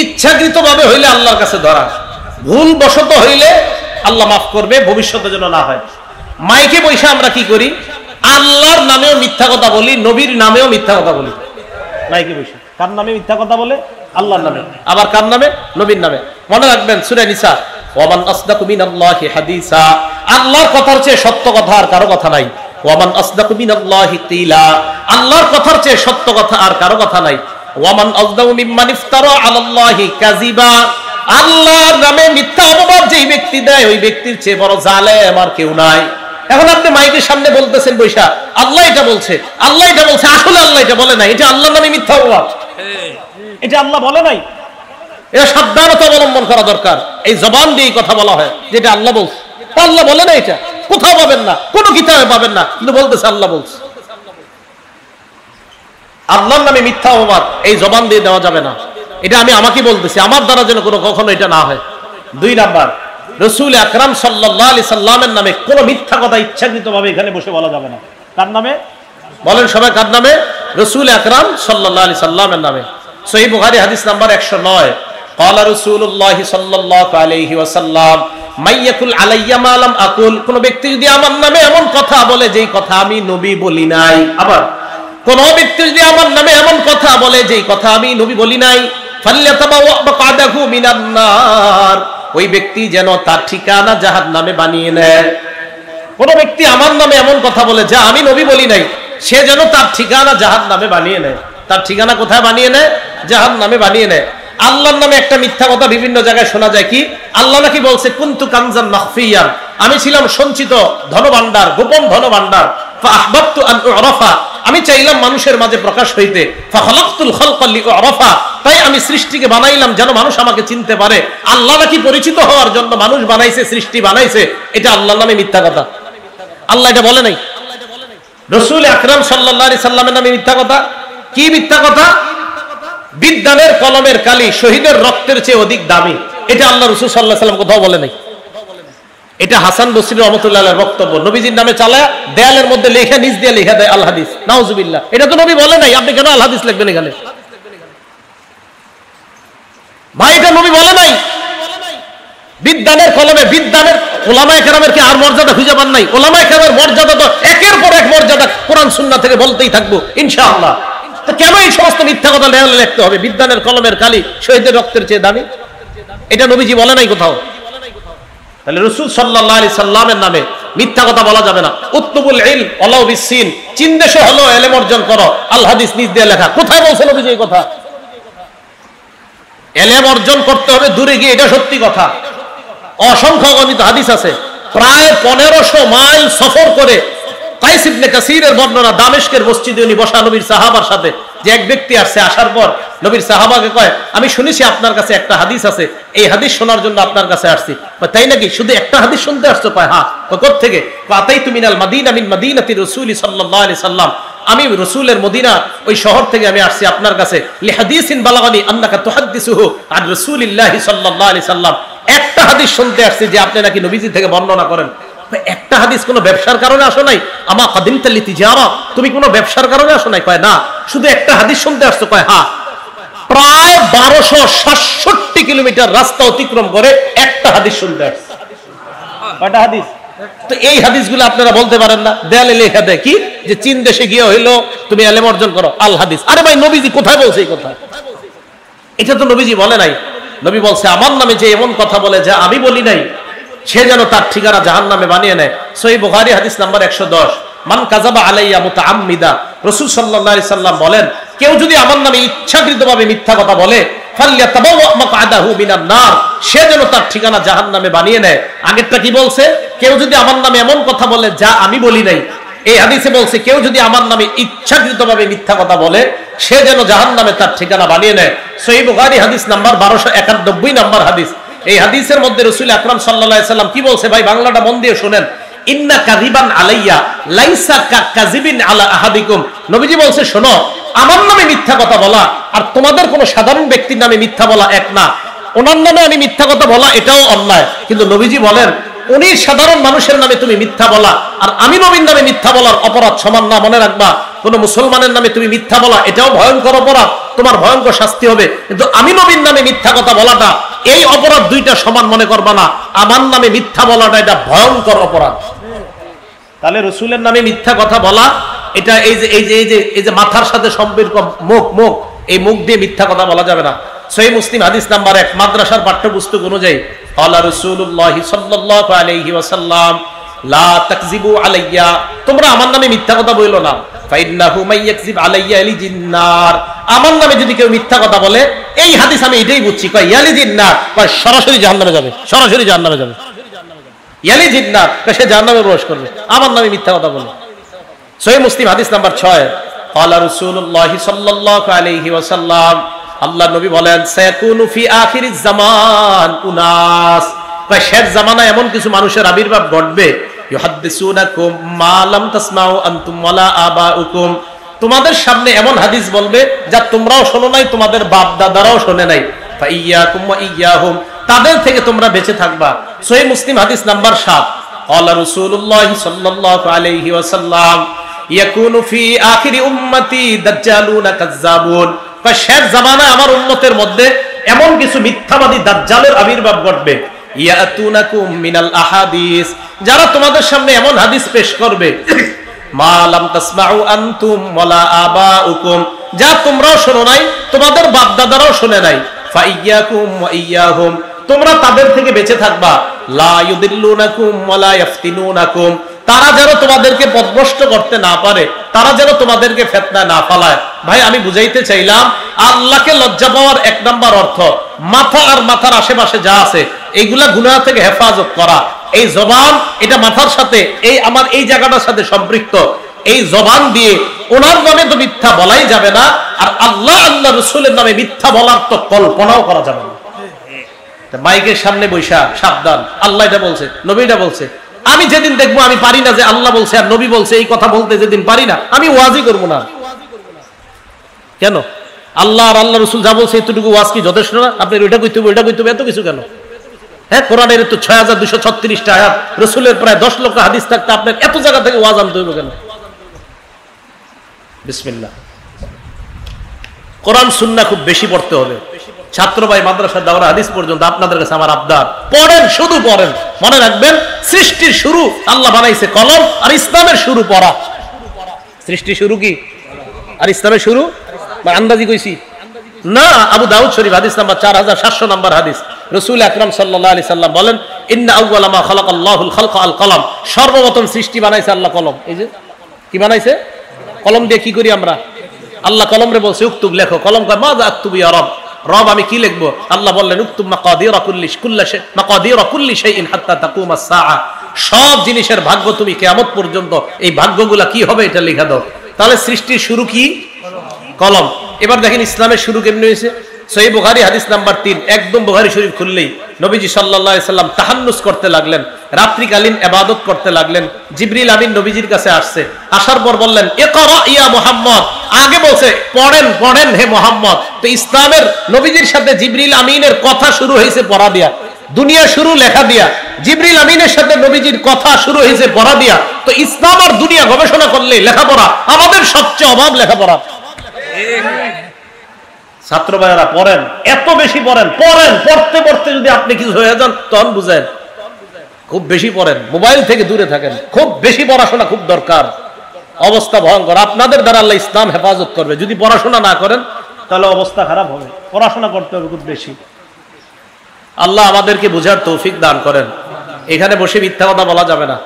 ইচ্ছাকৃতভাবে হইলে আল্লাহর কাছে ধরা, ভুল বশত হইলে আল্লাহ মাফ করবে, ভবিষ্যতে যেন না হয়। মাইকে বসে আমরা কি করি? আল্লাহর নামেও মিথ্যা কথা বলি, নবীর নামেও মিথ্যা কথা বলি। মাইকে বসে কার নামে মিথ্যা কথা বলে? আল্লাহর নামে। আবার কার নামে? নবীর নামে। মনে রাখবেন সূরা নিসা, ওয়ামান আসদাকু মিনাল্লাহি হাদিসা, আল্লাহর কথার চেয়ে সত্য কথা আর কারো কথা নাই। ওয়ামান আসদাকু মিনাল্লাহি কিলা, আল্লাহর কথার চেয়ে সত্য কথা আর কারো কথা নাই। ওয়ামান আসদাকু মিম্মান ইফতারা আলাল্লাহি কাযিবা, আল্লাহর নামে মিথ্যা অপবাদ যেই ব্যক্তি দেয় ওই ব্যক্তির চেয়ে বড় জালেম আর কেউ নাই। এখন আপনি মাইকের সামনে বলতেছেন বৈশা আল্লাহ এটা বলছে, আল্লাহ এটা বলছে, আসলে আল্লাহ এটা বলে নাই, এটা আল্লাহর নামে মিথ্যা অপবাদ, এটা আল্লাহ বলে নাই। এটা সাবধানতা অবলম্বন করা দরকার। এই জবান দিয়ে কথা বলা হয় যেটা আল্লাহ বলছে, আল্লাহ বলে না, এটা কোথাও পাবেন না, কোনো কিতাবে পাবেন না, কিন্তু বলতেছে আল্লাহ বলছে। আল্লাহর নামে মিথ্যা অপবাদ এই জবান দিয়ে দেওয়া যাবে না। এটা আমি আমাকে বলতেছি, আমার দ্বারা যেন কখনো এটা না হয়। 2 নাম্বার, রাসূল আকরাম সাল্লাল্লাহু আলাইহি সাল্লামের নামে কোনো মিথ্যা কথা ইচ্ছাকৃতভাবে এখানে বসে বলা যাবে না। কার নামে বলেন সবাই, কার নামে? রাসূল আকরাম সাল্লাল্লাহু আলাইহি সাল্লামের নামে। সহিহ বুখারী হাদিস নাম্বার 109, ক্বালা রাসূলুল্লাহ সাল্লাল্লাহু আলাইহি ওয়াসাল্লাম মাইয়াকুল আলাইয়া মা লাম আকুল, কোন ব্যক্তি যদি আমার নামে এমন কথা বলে যেই কথা আমি নবী বলি নাই, আবার কোন ব্যক্তি যদি আমার নামে এমন কথা বলে যেই কথা আমি নবী বলি নাই, ফাল্যাতাবাওয়া মাকআদাহু মিনান নার, ওই ব্যক্তি যেন তার ঠিকানা জাহান্নামে বানিয়ে নেয়। কোন ব্যক্তি আমার নামে এমন কথা বলে যা আমি নবী বলি নাই, সে যেন তার ঠিকানা জাহান্নামে বানিয়ে নেয়। তার ঠিকানা কোথায় বানিয়ে নেয়? জাহান্নামে বানিয়ে নেয়। আল্লাহর নামে একটা মিথ্যা কথা বিভিন্ন জায়গায় শোনা যায়, কি আল্লাহ নাকি বলছে কুনতু কানজান মাখফিয়ান, আমি ছিলাম সঞ্চিত ধনভাণ্ডার, গোপন ধনভাণ্ডার। ফাআহবাবতু আন উরাফা, আমি চাইলাম মানুষের মাঝে প্রকাশ হইতে। ফাখালাকতুল খালকা লিউরাফা, তাই আমি সৃষ্টিকে বানাইলাম যেন মানুষ আমাকে চিনতে পারে। আল্লাহ নাকি পরিচিত হওয়ার জন্য মানুষ বানাইছে, সৃষ্টি বানাইছে, এটা আল্লাহর নামে মিথ্যা কথা। আল্লাহ এটা বলে নাই। রাসূল আকরাম সাল্লাল্লাহু আলাইহি সাল্লামের নামে মিথ্যা কথা। কি মিথ্যা কথা? বিদ্যানের কলমের কালি শহীদের রক্তের চেয়ে অধিক দামি, এটা আল্লাহ রাসূল সাল্লাল্লাহু আলাইহি সাল্লাম কোথাও বলে নাই। এটা হাসান বসরি রাহমাতুল্লাহ আলাইহির বক্তব্য, নবীজির নামে চালায়া দেয়ালের মধ্যে লেখা, নিচ দিয়ে লেখা দেয় আল হাদিস। নাউজুবিল্লাহ, এটা তো নবী বলে নাই, আপনি কেন আল হাদিস লিখবেন এখানে? ভাই এটা নবী বলে নাই। বিদ্যানের কলমে, বিদ্যানের ওলামায়ে কেরামের কি আর মর্যাদা খুঁজে পান নাই? ওলামায়ে কেরামের মর্যাদা তো একের পর এক মর্যাদা কোরআন সুন্নাহ থেকে বলতেই থাকবো ইনশাআল্লাহ। তো কেন এই সমস্ত মিথ্যা কথা লিখতে হবে? বিদ্যানের কলমের কালি শহীদের রক্তের চেয়ে দামি, এটা নবীজি বলে নাই কোথাও। তাহলে রাসূল সাল্লাল্লাহু আলাইহি সাল্লামের নামে মিথ্যা কথা বলা যাবে না। উতলুবুল ইলম ওয়ালাউ বিসসিন, চীন দেশে হলো ইলম অর্জন করো, আল হাদিস নিজ দিয়ে লেখা। কোথায় বলছে নবীজি এই কথা? ইলম অর্জন করতে হবে দূরে গিয়ে, এটা সত্যি কথা। অসংখ্য গণিত হাদিস আছে। প্রায় 1500 মাইল সফর করে কাইস ইবনে কাসিরের বর্ণনা, দামেস্কের মসজিদে উনি বসা নবীর সাহাবার সাথে, যে এক ব্যক্তি আসছে, আসার পর নবীর সাহাবাকে কয় আমি শুনেছি আপনার কাছে একটা হাদিস আছে, এই হাদিস শোনার জন্য আপনার কাছে আসছি। তাই নাকি? শুধু একটা হাদিস শুনতে আসছো? কয় হ্যাঁ। কোত্থেকে? আতাইতু মিনাল মাদিনা মিন মাদিনাতি রাসূলি সাল্লাল্লাহু আলাইহি সাল্লাম, আমি রাসূলের মদিনা ওই শহর থেকে আমি আসছি আপনার কাছে। লিহাদিসিন বালাগানি আন্নাকা তুহাদ্দিসুহু আন রাসূলিল্লাহি সাল্লাল্লাহু আলাইহি সাল্লাম, একটা হাদিস শুনতে আসছি যে আপনি নাকি নবীজি থেকে বর্ণনা করেন। একটা হাদিস কোনো ব্যবসার কারণে আসো নাই? আমা কাদিমতা লিতিজারা, তুমি কোনো ব্যবসার কারণে আসো নাই? কয় না। শুধু একটা হাদিস শুনতে আসছো? কয় হ্যাঁ। প্রায় 1267 কিলোমিটার রাস্তা অতিক্রম করে একটা হাদিস শুনতে আসছে। কয়টা হাদিস? তো এই হাদিসগুলো আপনারা বলতে পারেন না? দেয়ালে লেখা দেয় কি যে চীন দেশে গিয়ে হইলো তুমি ইলম অর্জন করো, আল হাদিস। আরে ভাই নবীজি কোথায় বলছে এই কথা? এটা তো নবীজি বলে নাই। নবী বলছে আমার নামে যে এমন কথা বলে যা আমি বলি নাই, সে যেন তার ঠিকানা জাহান্নামে বানিয়ে নেয়। সহিহ বুখারী হাদিস নাম্বার 110, মান কাযাবা আলাইয়া মুতাআম্মিদা, রাসূল সাল্লাল্লাহু আলাইহি সাল্লাম বলেন কেউ যদি আমার নামে ইচ্ছাকৃতভাবে মিথ্যা কথা বলে, ফাল্যাতাবাওয়া মাকআদাহু মিনান নার, সে যেন তার ঠিকানা জাহান্নামে বানিয়ে নেয়। আগেরটা কি বলছে? কেউ যদি আমার নামে এমন কথা বলে যা আমি বলি নাই। এই হাদিসে বলছে কেউ যদি আমার নামে ইচ্ছাকৃতভাবে মিথ্যা কথা বলে, সে যেন জাহান্নামে তার ঠিকানা বানিয়ে নেয়। সহিহ বুখারী হাদিস নাম্বার 1291 নাম্বার হাদিস। এই হাদিসের মধ্যে রাসূল আকরাম সাল্লাল্লাহু আলাইহি সাল্লাম কি বলছে? ভাই বাংলাটা মন দিয়ে শুনেন। ইন্না কাযিবান আলাইয়া লাইসা কাযিবিন আলা আহাদিকুম, নবীজি বলছে শোনো, আমার নামে মিথ্যা কথা বলা আর তোমাদের কোন সাধারণ ব্যক্তির নামে মিথ্যা বলা এক না। ওনার নামে আমি মিথ্যা কথা বলা এটাও অন্যায়, কিন্তু নবীজি বলেন উনি সাধারণ মানুষের নামে তুমি মিথ্যা বলা আর আমি নবীর নামে মিথ্যা বলার অপরাধ সমান না। মনে রাখবা, কোন মুসলমানের নামে তুমি মিথ্যা বলা এটাও ভয়ঙ্কর অপরাধ, তোমার ভয়ঙ্কর শাস্তি হবে, কিন্তু আমি নবীর নামে মিথ্যা কথা বলাটা, এই অপরাধ দুইটা সমান মনে করবা না। আমার নামে মিথ্যা বলাটা এটা ভয়ঙ্কর অপরাধ। তাহলে রাসূলের নামে মিথ্যা কথা বলা এটা এই যে মাথার সাথে সম্পর্ক, মুখ, এই মুখ দিয়ে মিথ্যা কথা বলা যাবে না। সহিহ মুসলিম হাদিস নাম্বার 1, মাদ্রাসার পাঠ্যপুস্তক অনুযায়ী ক্বালা রাসূলুল্লাহ সাল্লাল্লাহু আলাইহি ওয়াসাল্লাম লা তাকযিবু আলাইয়া, তোমরা আমার নামে মিথ্যা কথা বলো না। ফাইন্নাহু মাইয়াকযিব আলাইয়া ইয়ালিজিন নার, আমার নামে যদি কেউ মিথ্যা কথা বলে, এই হাদিস আমি এটাই বুঝছি, কয় ইয়ালিজিন নার, কয় সরাসরি জাহান্নামে যাবে, সরাসরি জাহান্নামে যাবে। ইয়ালিজিন নার, সে জাহান্নামে প্রবেশ করবে আমার নামে মিথ্যা কথা বলে। সহিহ মুসলিম হাদিস নাম্বার 6, ক্বালা রাসূলুল্লাহ সাল্লাল্লাহু আলাইহি ওয়াসাল্লাম, আল্লাহর নবী বলেন, সায়াকুনু ফি আখিরিজ জামান উনাস, শেষ জামানায় এমন কিছু মানুষের আবির্ভাব ঘটবে, ইউহাদ্দিসুনাকুম মা লাম তাসমাউ আনতুম ওয়ালা আবাউকুম, তোমাদের সামনে এমন হাদিস বলবে যা তোমরাও শোনো নাই, তোমাদের বাপ দাদারাও শোনে নাই। ফাইয়াকুম ওয়া ইয়াহুম, তাদের থেকে তোমরা বেঁচে থাকবা। সহিহ মুসলিম হাদিস নাম্বার 7, ক্বালা রাসূলুল্লাহ সাল্লাল্লাহু আলাইহি ওয়াসাল্লাম, ইয়াকুনু ফি আখিরি উম্মতি দাজ্জালুনা কাজ্জাবুন, শেষ জামানায় আমার উম্মতের মধ্যে এমন কিছু মিথ্যাবাদী দাজ্জালের আবির্ভাব ঘটবে, ইয়াতুনাকুম মিনাল আহাদিস, যারা তোমাদের সামনে এমন হাদিস পেশ করবে, মা লাম তাসমাউ আনতুম ওয়ালা আবাউকুম, যা তোমরাও শোনো নাই, তোমাদের বাপ দাদারাও শুনে নাই। ফাইয়াকুম ওয়া ইয়াহুম, তোমরা তাদের থেকে বেঁচে থাকবা। লা ইউদিল্লুনাকুম ওয়ালা ইফতিনুনাকুম, তারা যেন তোমাদেরকে পথভ্রষ্ট করতে না পারে, তারা যেন তোমাদেরকে ফিতনায় না ফালায়। ভাই আমি বুঝাইতে চাইলাম, আল্লাহকে লজ্জা পাওয়ার এক নাম্বার অর্থ মাথা আর মাথার আশেপাশে যা আছে এইগুলা গুনাহ থেকে হেফাজত করা। এই জবান, এটা মাথার সাথে, এই আমার এই জায়গাটার সাথে সম্পৃক্ত। এই জবান দিয়ে ওনার নামে তো মিথ্যা বলাই যাবে না, আর আল্লাহ আল্লাহ রাসূলের নামে মিথ্যা বলার তো কল্পনাও করা যাবে না। মাইকের সামনে বৈশা সাবধান, আল্লাহ এটা বলছে, নবী এটা বলছে। আমি যেদিন দেখবো আমি পারি না যে আল্লাহ বলছে আর নবী বলছে এই কথা বলতে, যেদিন পারি না আমি ওয়াজই করবো না। কেন? আল্লাহ আর আল্লাহ রাসূল যা বলছে এতটুকু ওয়াজ কি যথেষ্ট না? আপনার ওইটা কইতে হবে, ওইটা কইতে হবে, এত কিছু কেন? হ্যাঁ, কোরআনের তো 6236টা আয়াত, রাসূলের প্রায় 10 লক্ষ হাদিস থাকতে আপনার এত জায়গা থেকে ওয়াজ আনতে হবে কেন? বিসমিল্লাহ। কোরআন সুন্নাহ খুব বেশি পড়তে হবে। ছাত্র ভাই মাদ্রাসা দাওরা হাদিস পর্যন্ত আপনাদের কাছে আমার আবদার, পড়েন, শুধু পড়েন। মনে রাখবেন, সৃষ্টির শুরু আল্লাহ বানাইছে কলম, আর ইসলামের শুরু পড়া। সৃষ্টির শুরু কি আর ইসলামের শুরু? আন্দাজি কইছি না। আবু দাউদ শরীফ হাদিস নাম্বার 4700 নাম্বার হাদিস, রাসূল আকরাম সাল্লাল্লাহু আলাইহি সাল্লাম বলেন, ইন্না আউওয়ালা মা খালাকাল্লাহুল খালকা আল কলম, সর্বপ্রথম সৃষ্টি বানাইছে আল্লাহ কলম। এই যে কি বানাইছে? কলম দিয়ে কি করি আমরা? আল্লাহ কলমরে বলছে উক্তুব, লেখো। কলম কয় মা যা আক্তুবু ইয়া রব, রব আমি কি লিখবো? আল্লাহ বললেন উক্তুব মাকাদিরা কুল্লি শাইইন হাত্তা তাকুমাস সাআ, সব জিনিসের ভাগ্য তুমি কিয়ামত পর্যন্ত এই ভাগ্যগুলা কি হবে এটা লিখে দাও। তাহলে সৃষ্টির শুরু কি? কলম। এবার দেখেন ইসলামের শুরু কেমনে হয়েছে। সহিহ বুখারী হাদিস নাম্বার 3, একদম বুখারী শরীফ খুললেই নবীজি সাল্লাল্লাহু আলাইহি সাল্লাম তাহান্নুস করতে লাগলেন, রাত্রিকালীন ইবাদত করতে লাগলেন। জিবরিল আমিন নবীজির কাছে আসছে, আসার পর বললেন ইকরা ইয়া মুহাম্মদ, আগে বলছে পড়েন পড়েন হে মুহাম্মদ। তো ইসলামের নবীজির সাথে জিবরিল আমিনের কথা শুরু হয়েছে পড়া দিয়া, দুনিয়া শুরু লেখা দিয়া। জিবরিল আমিনের সাথে নবীজির কথা শুরু হয়েছে পড়া দিয়া। তো ইসলাম আর দুনিয়া গবেষণা করলে লেখাপড়া, আমাদের সবচেয়ে অভাব লেখাপড়া। ছাত্র ভাইয়েরা পড়েন, এত বেশি পড়েন, পড়েন, পড়তে পড়তে যদি আপনি কিছু হয়ে যান তখন বুঝেন। খুব বেশি পড়েন, মোবাইল থেকে দূরে থাকেন, খুব বেশি পড়াশোনা খুব দরকার। অবস্থা ভয়ঙ্কর, আপনাদের দ্বারা আল্লাহ ইসলাম হেফাজত করবে। যদি পড়াশোনা না করেন তাহলে অবস্থা খারাপ হবে। পড়াশোনা করতে হবে খুব বেশি। আল্লাহ আমাদেরকে বুঝার তৌফিক দান করেন। এখানে বসে মিথ্যা কথা বলা যাবে না।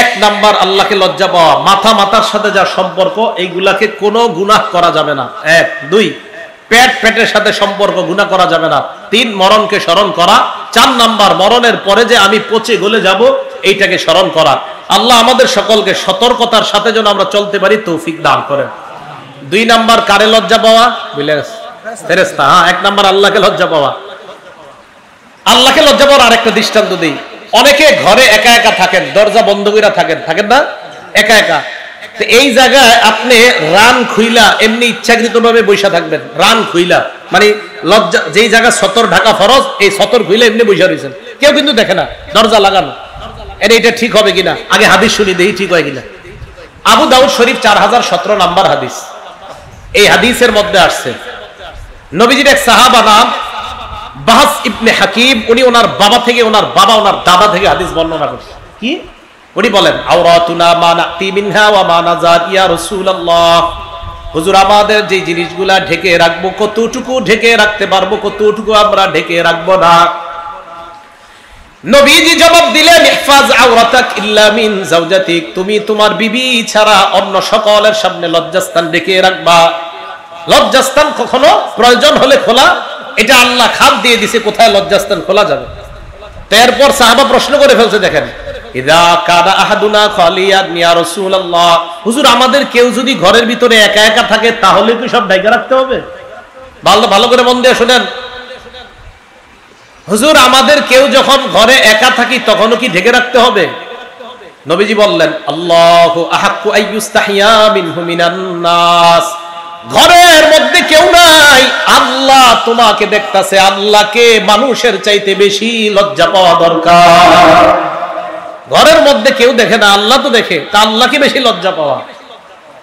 এক নাম্বার আল্লাহকে লজ্জা পাওয়া, মাথা মাথার সাথে যা সম্পর্ক এইগুলাকে কোনো গুনাহ করা যাবে না। 1, 2 পেট পেটের সাথে সম্পর্ক, গুনাহ করা যাবে না। 3 মরণকে স্মরণ করা। 4 নাম্বার মরণের পরে যে আমি পচে গলে যাব এইটাকে স্মরণ করা। আল্লাহ আমাদের সকলকে সতর্কতার সাথে যেন আমরা চলতে পারি তৌফিক দান করেন। 2 নাম্বার কারে লজ্জা পাওয়া? ফেরেশতা। 1 নাম্বার আল্লাহকে লজ্জা পাওয়া। আল্লাহকে লজ্জা পাওয়ার আরেকটা দৃষ্টান্ত দিই। অনেকে ঘরে একা একা থাকেন, দরজা বন্ধ করে থাকেন, থাকেন না? একা একা। তো এই জায়গায় আপনি রান খুইলা এমনি ইচ্ছাকৃত ভাবে বৈশা থাকবেন। রান খুইলা মানে লজ্জা, যেই জায়গা সতর ঢাকা ফরজ, এই সতর খুইলা এমনি বৈশা রয়েছেন, কেউ কিন্তু দেখে না, দরজা লাগানো। এটা ঠিক হবে কিনা আগে হাদিস শুনি, দেখি ঠিক হয় কিনা। আবু দাউদ শরীফ 4017 নাম্বার হাদিস। এই হাদিসের মধ্যে আসছে নবীজির এক সাহাবা নাম বাহস ইবনে হাকিম, উনি ওনার বাবা থেকে, ওনার বাবা ওনার দাদা থেকে হাদিস বর্ণনা করছে। কি উনি বলেন, আওরাতুনা মা নাতি মিনহা ওয়া মা নাজাত ইয়া রাসূলুল্লাহ, হুজুর আমাদের যে জিনিসগুলা ঢেকে রাখবো কতটুকু ঢেকে রাখতে পারবো, কতটুকু আমরা ঢেকে রাখবো না। নবীজি জবাব দিলেন, ইহফাজ আওরাতাক ইল্লা মিন যাওজাতিক, তুমি তোমার বিবি ছাড়া অন্য সকলের সামনে লজ্জাস্থান ঢেকে রাখবা। লজ্জাস্থান কখনো প্রয়োজন হলে খোলা, এটা আল্লাহ খাদ দিয়ে দিছে কোথায় লজ্জাস্থান খোলা যাবে। এরপর সাহাবা প্রশ্ন করে ফেলছে, দেখেন, ইদা কাদা আহাদুনা খালিয়ান ইয়া রাসূলুল্লাহ, হুজুর আমাদের কেউ যদি ঘরের ভিতরে একা একা থাকে তাহলে কি সব ঢেকে রাখতে হবে? ভালো করে মন দিয়ে শুনেন, হুজুর আমাদের কেউ যখন ঘরে একা থাকি তখনও কি ঢেকে রাখতে হবে? নবীজি বললেন, আল্লাহু আহাক্কু আইয়ুস্তাহিয়া মিনহু মিনান নাস, ঘরের মধ্যে কেউ নাই, আল্লাহ তোমাকে দেখতাছে, আল্লাহকে মানুষের চাইতে বেশি লজ্জা পাওয়া দরকার। ঘরের মধ্যে কেউ দেখে না, আল্লাহ তো দেখে, তা আল্লাহকে বেশি লজ্জা পাওয়া।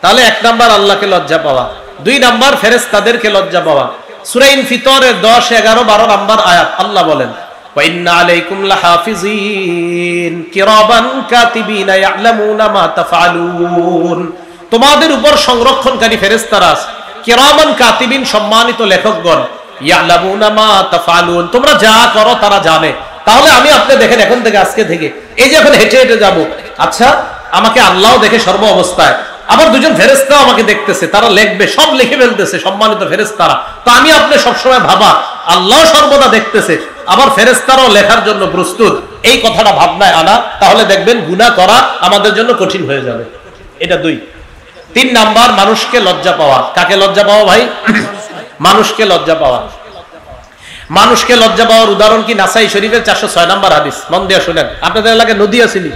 তাহলে 1 নাম্বার আল্লাহকে লজ্জা পাওয়া, 2 নাম্বার ফেরেশতাদেরকে লজ্জা পাওয়া। সূরা ইনফিতরের 10, 11, 12 নাম্বার আয়াত আল্লাহ বলেন, ওয়া ইন্না আলাইকুম লাহাফিজিন কিরামান কাতিবিনা ইয়ালামুনা মা তাফআলুন, তোমাদের উপর সংরক্ষণকারী ফেরেশতারা আছে, কিরামান কাতিবিন সম্মানিত লেখকগণ, ইয়ালামুনা মা তাফআলুন, তোমরা যা করো তারা জানে। তাহলে আমি আপনি দেখেন এখন থেকে, আজকে থেকে এই যে এখন হেঁটে হেঁটে যাব, আচ্ছা আমাকে আল্লাহও দেখে সর্ব অবস্থায়, আবার 2জন ফেরেশতাও আমাকে দেখতেছে, তারা লিখবে, সব লিখে ফেলতেছে, সম্মানিত ফেরেশতারা। তো আমি আপনি সবসময় ভাবা আল্লাহ সর্বদা দেখতেছে, আবার ফেরেশতারাও লেখার জন্য প্রস্তুত, এই কথাটা ভাবনায় আনা, তাহলে দেখবেন গুনাহ করা আমাদের জন্য কঠিন হয়ে যাবে। এটা 2। 3 নাম্বার মানুষকে লজ্জা পাওয়া। কাকে লজ্জা পাওয়া ভাই? মানুষকে লজ্জা পাওয়া। মানুষকে লজ্জা পাওয়ার উদাহরণ কি? নাসাই শরীফের 406 নাম্বার হাদিস, মন দিয়ে শুনেন। আপনাদের এলাকায় নদী আসেনি?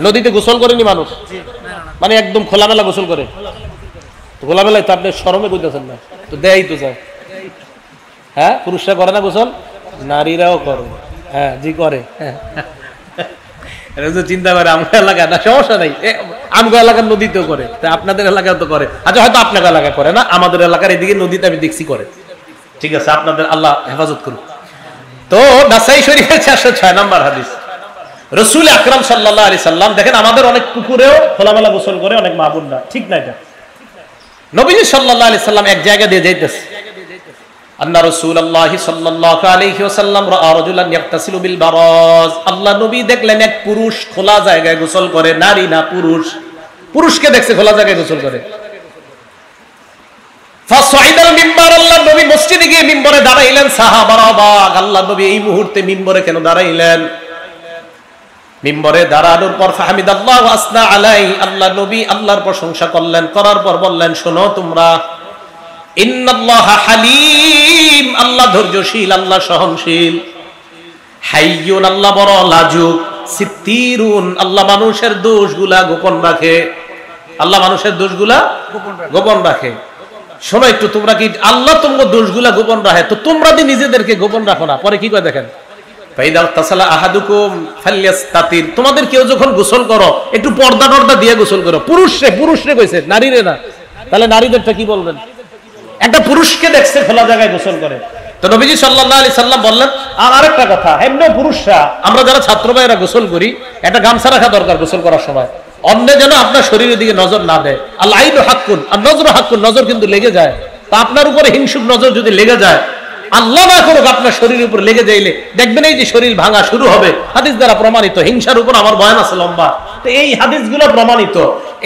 নদীতে গোসল করেনি মানুষ? মানে একদম খোলামেলা গোসল করে? খোলামেলায় তো আপনি শরমে কইতেছেন না তো, দেয় তো যায়। হ্যাঁ, পুরুষরা করে না গোসল? নারীরাও করে। হ্যাঁ জি করে। চিন্তা করে আমার এলাকায় না, সমস্যা নাই, আমগো এলাকার নদীতেও করে, আপনাদের এলাকায় তো করে। আচ্ছা হয়তো আপনার এলাকায় করে না, আমাদের এলাকার এদিকে নদীতে আমি দেখছি করে। ঠিক আছে, আপনাদের আল্লাহ হেফাজত করুন। তো নাসাই শরীফের 406 নাম্বার হাদিস, রাসূল আকরাম সাল্লাল্লাহু আলাইহি সাল্লাম, দেখেন আমাদের অনেক পুকুরেও খোলামেলা গোসল করে অনেক মা বোনরা, ঠিক না এটা? নবীজি সাল্লাল্লাহু আলাইহি সাল্লাম এক জায়গা দিয়ে যাইতেছে, আন্না রাসূলুল্লাহি সাল্লাল্লাহু আলাইহি ওয়াসাল্লাম রাআ রাজুলান ইয়াগতাসিলু বিল বারাজ, আল্লাহ নবী দেখলেন এক পুরুষ খোলা জায়গায় গোসল করে, নারী না পুরুষ, পুরুষকে দেখছে খোলা জায়গায় গোসল করে। ফাসাইদাল মিম্বার, আল্লাহ নবী মসজিদে গিয়ে মিম্বরে দাঁড়াইলেন, সাহাবারা অবাক, আল্লাহ নবী এই মুহূর্তে মিম্বরে কেন দাঁড়াইলেন? মিম্বরে দাঁড়ানোর পর ফাহামিদাল্লাহু আসনা আলাই, আল্লাহ নবী আল্লাহর প্রশংসা করলেন, করার পর বললেন, শোনো তোমরা, ইন্নাল্লাহা হালিম, আল্লাহ ধৈর্যশীল, আল্লাহ সহনশীল, হাইয়ুন, আল্লাহ বড় লাজুক, সিত্তিরুন, আল্লাহ মানুষের দোষগুলা গোপন রাখে, আল্লাহ মানুষের দোষগুলা গোপন রাখে। শোনো একটু, তোমরা কি আল্লাহ তোমার দোষগুলা গোপন রাখে, তো তোমরা দি নিজেদেরকে গোপন রাখো না? পরে কি কয় দেখেন, তোমাদের কেউ যখন গোসল করো একটু পর্দা টর্দা দিয়ে গোসল করো। পুরুষরে কইছে, নারীরে না। তাহলে নারীদেরটা কি বলবেন? একটা পুরুষকে দেখছে খোলা জায়গায় গোসল করে, তো নবীজি সাল্লাল্লাহু আলাইহি সাল্লাম বললেন, আর আরেকটা কথা, এমনি পুরুষরা, আমরা যারা ছাত্র ভাইরা গোসল করি, একটা গামছা রাখা দরকার গোসল করার সময়, অন্য যেন আপনার শরীরের দিকে নজর না দেয়। আল আইনু হাক্কুন আর নজরু হাক্কুন, নজর কিন্তু লেগে যায়। তা আপনার উপরে হিংসুক নজর যদি লেগে যায়, আল্লাহ না করুক আপনার শরীরের উপর লেগে যাইলে দেখবেন এই যে শরীর ভাঙা শুরু হবে, হাদিস দ্বারা প্রমাণিত। হিংসার উপর আমার বয়ান আছে লম্বা, তো এই হাদিসগুলো প্রমাণিত।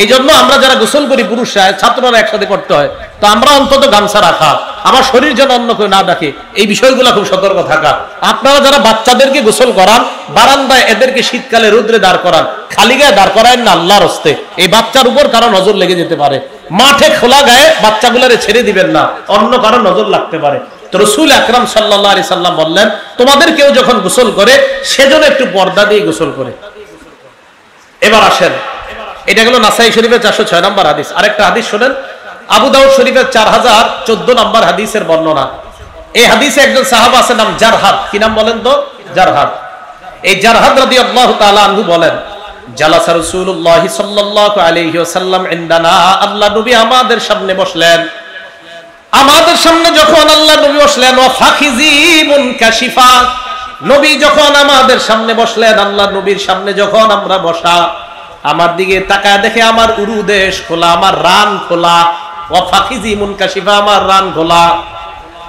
এই জন্য আমরা যারা গোসল করি পুরুষরা, ছাত্ররা একসাথে করতে হয়, তো আমরা অন্তত গামছা রাখা, আমার শরীর যেন অন্য কেউ না দেখে, এই বিষয়গুলো খুব সতর্ক থাকা। আপনারা যারা বাচ্চাদেরকে গোসল করান, বারান্দায় এদেরকে শীতকালে রোদ্রে দাঁড় করান, খালি গায়ে দাঁড় করায় না, আল্লাহর হস্তে এই বাচ্চার উপর কারো নজর লেগে যেতে পারে। মাঠে খোলা গায়ে বাচ্চাগুলারে ছেড়ে দিবেন না, অন্য কারো নজর লাগতে পারে। তো রাসূল আকরাম সাল্লাল্লাহু আলাইহি সাল্লাম বললেন, তোমাদের কেউ যখন গোসল করে সেজন্য একটু পর্দা দিয়ে গোসল করে। এবার আসেন, এটা গেল নাসাই শরীফের 406 নম্বর হাদিস। আরেকটা হাদিস শুনেন, আবু দাউদ শরীফের 4014 নম্বর হাদিসের বর্ণনা। এই হাদিসে একজন সাহাবা আছে, নাম জারহাদ। কি নাম বলেন তো? জারহাদ। এই জারহাদ রাদিয়াল্লাহু তাআলা আনহু বলেন, জালাসা রাসূলুল্লাহ সাল্লাল্লাহু আলাইহি ওয়াসাল্লাম ইনদানা, আল্লাহ নবী আমাদের সামনে বসলেন। আমাদের সামনে যখন আল্লাহ নবী বসলেন, ওয়া ফাখিজি মুনকাশিফা, নবী যখন আমাদের সামনে বসলেন, আল্লাহ নবীর সামনে যখন আমরা বসা, আমার দিকে তাকায় দেখে আমার উরুদেশ খোলা, আমার রান খোলা। ওয়া ফাখিজি মুনকাশিফা, আমার রান খোলা।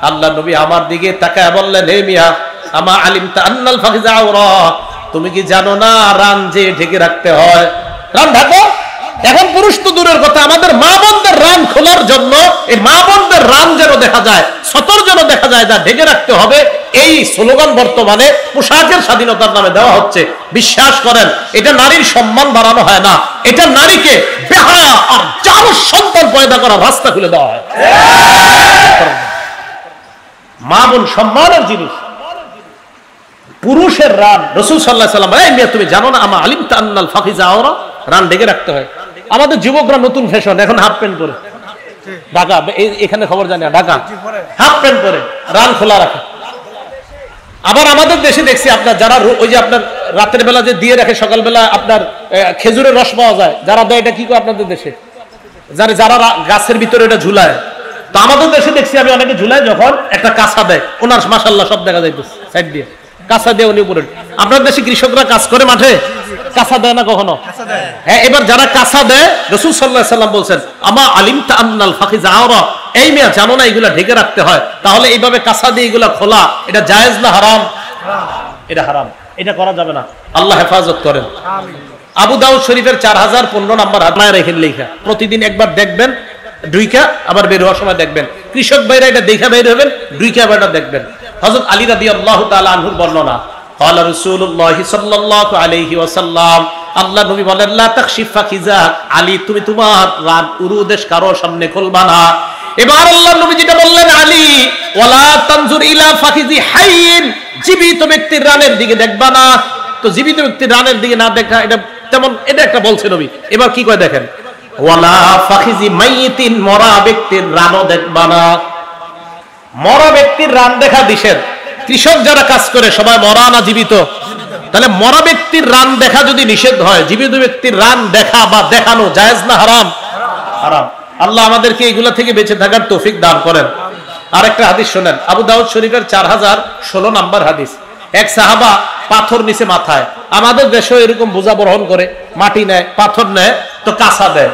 আল্লাহ নবী আমার দিকে তাকায় বললেন, হে মিয়া, আমা আলিমতা আন্নাল ফাখিযা আওরা, তুমি কি জানো না রান যে ঢেকে রাখতে হয়? রান ঢাকো। এখন পুরুষ তো দূরের কথা, আমাদের মা বোনদের রান খোলার জন্য, এই মা বোনদের রান যেন দেখা যায়, সতর যেন দেখা যায়, যা ঢেকে রাখতে হবে, এই স্লোগান বর্তমানে পোশাকের স্বাধীনতার নামে দেওয়া হচ্ছে। বিশ্বাস করেন, এটা নারীর সম্মান বাড়ানো হয় না, এটা নারীকে বেহায়া আর জানোয়ার সন্তান পয়দা করার রাস্তা খুলে দেওয়া হয়। মা বোন সম্মানের জিনিস। পুরুষের রান, রাসূল সাল্লাল্লাহু আলাইহি ওয়াসাল্লাম, এই মেয়ে তুমি জানো না আমা আলিমতা আন্নাল ফাখিযা আওরা, রান ঢেকে রাখতে হয়। আমাদের যুবকরা নতুন ফ্যাশন, এখন হাফ প্যান্ট পরে, ঢাকা, এখানে খবর জানি না, ঢাকা হাফ প্যান্ট পরে রান খোলা রাখে। আবার আমাদের দেশে দেখছি আপনার যারা ওই যে আপনার রাতের বেলা যে দিয়ে রাখে, সকালবেলা আপনার খেজুরের রস পাওয়া যায়, যারা দেয়, এটা কি করে আপনাদের দেশে? যারা গাছের ভিতরে এটা ঝুলায়। তো আমাদের দেশে দেখছি আমি অনেকে ঝুলায়, যখন একটা কাঁচা দেয়, ওনার মাশাআল্লাহ সব দেখা যাইতেছে সাইড দিয়ে কাঁচা দিয়ে উনি উপরে। আপনার দেশে কৃষকরা কাজ করে মাঠে, কাঁচা দেয় না কখনো? হ্যাঁ, এবার যারা কাঁচা দেয়, রাসূল সাল্লাল্লাহু আলাইহি ওয়াসাল্লাম বলছেন আমা আলিমতা আন্নাল ফাখিযা আওরা, এই মেয়ে জানো না এগুলা ঢেকে রাখতে হয়? তাহলে এইভাবে কাঁচা দিয়ে এগুলা খোলা, এটা জায়েজ না হারাম? এটা হারাম, এটা করা যাবে না। আল্লাহ হেফাজত করেন। আবু দাউদ শরীফের 4015 নম্বর হাদিসে রেখেন লেখা, প্রতিদিন একবার দেখবেন, দুইকা আবার বের হওয়ার সময় দেখবেন। কৃষক ভাইরা এটা দেখা বের হবেন, দুইকা আবার এটা দেখবেন। হযরত আলী রাদিয়াল্লাহু তাআলা আনহুর বর্ণনা, ক্বালা রাসূলুল্লাহ সাল্লাল্লাহু আলাইহি ওয়াসাল্লাম, আল্লাহ নবী বলেন, লা তাকশিফ ফাকিজা, আলী তুমি তোমার রান উরুদেশ কারো সামনে খুলবা না। এবার আল্লাহ নবী যেটা বললেন, আলী ওয়ালা তানজুর ইলা ফাকিজি হাইয়িন, জীবিত ব্যক্তির রানের দিকে দেখবা না। তো জীবিত ব্যক্তির রানের দিকে না দেখা, এটা তেমন, এটা একটা বলছে নবী। এবার কি কয় দেখেন, ওয়ালা ফাকিজি মাইয়িতিন, মরা ব্যক্তির রানও দেখবা না। মরা ব্যক্তির রান দেখা নিষেধ। কৃষক যারা কাজ করে সবাই মরা না জীবিত? তাহলে মরা ব্যক্তির রান দেখা যদি নিষেধ হয়, জীবিত ব্যক্তির রান দেখা বা দেখানো জায়েজ না হারাম? হারাম। আল্লাহ আমাদেরকে এগুলা থেকে বেঁচে থাকার তৌফিক দান করেন। আরেকটা হাদিস শোনেন, আবু দাউদ শরীফের 4016 নম্বর হাদিস। এক সাহাবা পাথর নিচে মাথায়, আমাদের দেশে এরকম বোঝা বহন করে, মাটি নেয়, পাথর নেয়, তো কাঁচা দেয়।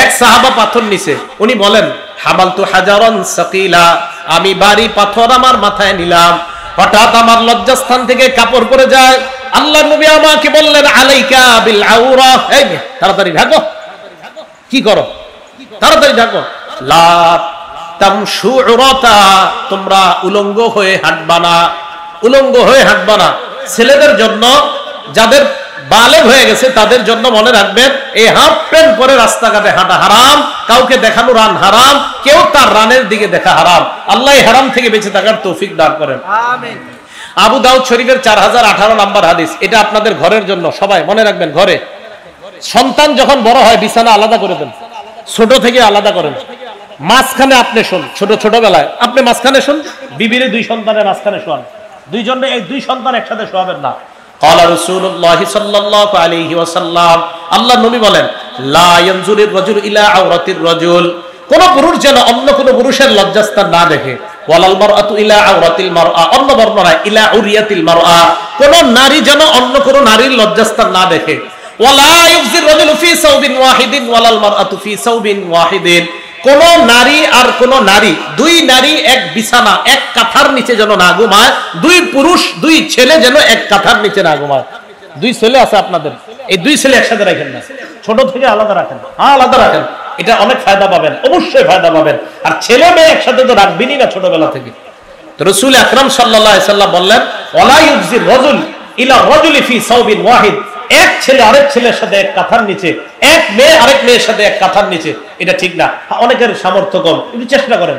এক সাহাবা পাথর নিচে, উনি বলেন, হামালতু হাজারান সাকিলা, আমি ভারী পাথর আমার মাথায় নিলাম, হঠাৎ আমার লজ্জাস্থান থেকে কাপড় পরে যায়। আল্লাহ নবী আমাকে বললেন, আলাইকা বিল আওরা, এই তাড়াতাড়ি ঢাকো। কি করো? তাড়াতাড়ি ঢাকো। লা তামশু উরাতা, তোমরা উলঙ্গ হয়ে হাঁটবা না, উলঙ্গ হয়ে হাঁটবা না। ছেলেদের জন্য, যাদের বালেগ হয়ে গেছে তাদের জন্য মনে রাখবেন, এই হাফ প্যান্ট পরে রাস্তাঘাটে হাঁটা হারাম, কাউকে দেখানো রান হারাম, কেউ তার রানের দিকে দেখা হারাম। আল্লাহ হারাম থেকে বেঁচে থাকার তৌফিক দান করেন। আমিন। আবু দাউদ শরীফের 4018 নম্বর হাদিস, এটা আপনাদের ঘরের জন্য, সবাই মনে রাখবেন। ঘরে সন্তান যখন বড় হয়, বিছানা আলাদা করে দেন, ছোট থেকে আলাদা করেন। মাঝখানে আপনি শোন, ছোটবেলায় আপনি মাঝখানে শোন, বিবিরে দুই সন্তানের মাঝখানে শোয়ান, দুইজনে এই দুই সন্তান একসাথে শোয়াবেন না। ক্বালা রাসূলুল্লাহ সাল্লাল্লাহু আলাইহি ওয়াসাল্লাম, আল্লাহ নবী বলেন, লা ইয়ানজুরুর রাজুলু ইলা আওরাতির রাজুল, কোন পুরুষ যেন অন্য কোন পুরুষের লজ্জাস্থান না দেখে। ওয়ালাল মারআতু ইলা আওরাতিল মারআ, অন্য বর্ণনায় ইলা উরিয়াতিল মারআ, কোন নারী যেন অন্য কোন নারীর লজ্জাস্থান না দেখে। ওয়ালা ইউযির রাজুলু ফি সাওবিন ওয়াহিদিন ওয়ালাল মারআতু ফি সাওবিন ওয়াহিদিন, কোন নারী আর কোন নারী, দুই নারী এক বিছানা, এক কাঁথার নিচে যেন না ঘুমায়, দুই পুরুষ দুই ছেলে যেন এক কাঁথার নিচে না ঘুমায়। দুই ছেলে আছে আপনাদের, এই দুই ছেলে একসাথে রাখেন না, ছোট থেকে আলাদা রাখেন। হ্যাঁ, আলাদা রাখেন, এটা অনেক ফায়দা পাবেন, অবশ্যই ফায়দা পাবেন। আর ছেলে মেয়ে একসাথে তো রাখবেনই না ছোটবেলা থেকে। তো রাসূল আকরাম সাল্লাল্লাহু আলাইহি ওয়াসাল্লাম বললেন, ওয়ালা ইউযির রাজুল ইলা রাজুলি ফি সাওবিন ওয়াহিদ, এক ছেলে আরেক ছেলের সাথে এক কাঁথার নিচে, এক মেয়ে আরেক মেয়ের সাথে এক কাঁথার নিচে, এটা ঠিক না। অনেকের সামর্থ্য কম, একটু চেষ্টা করেন।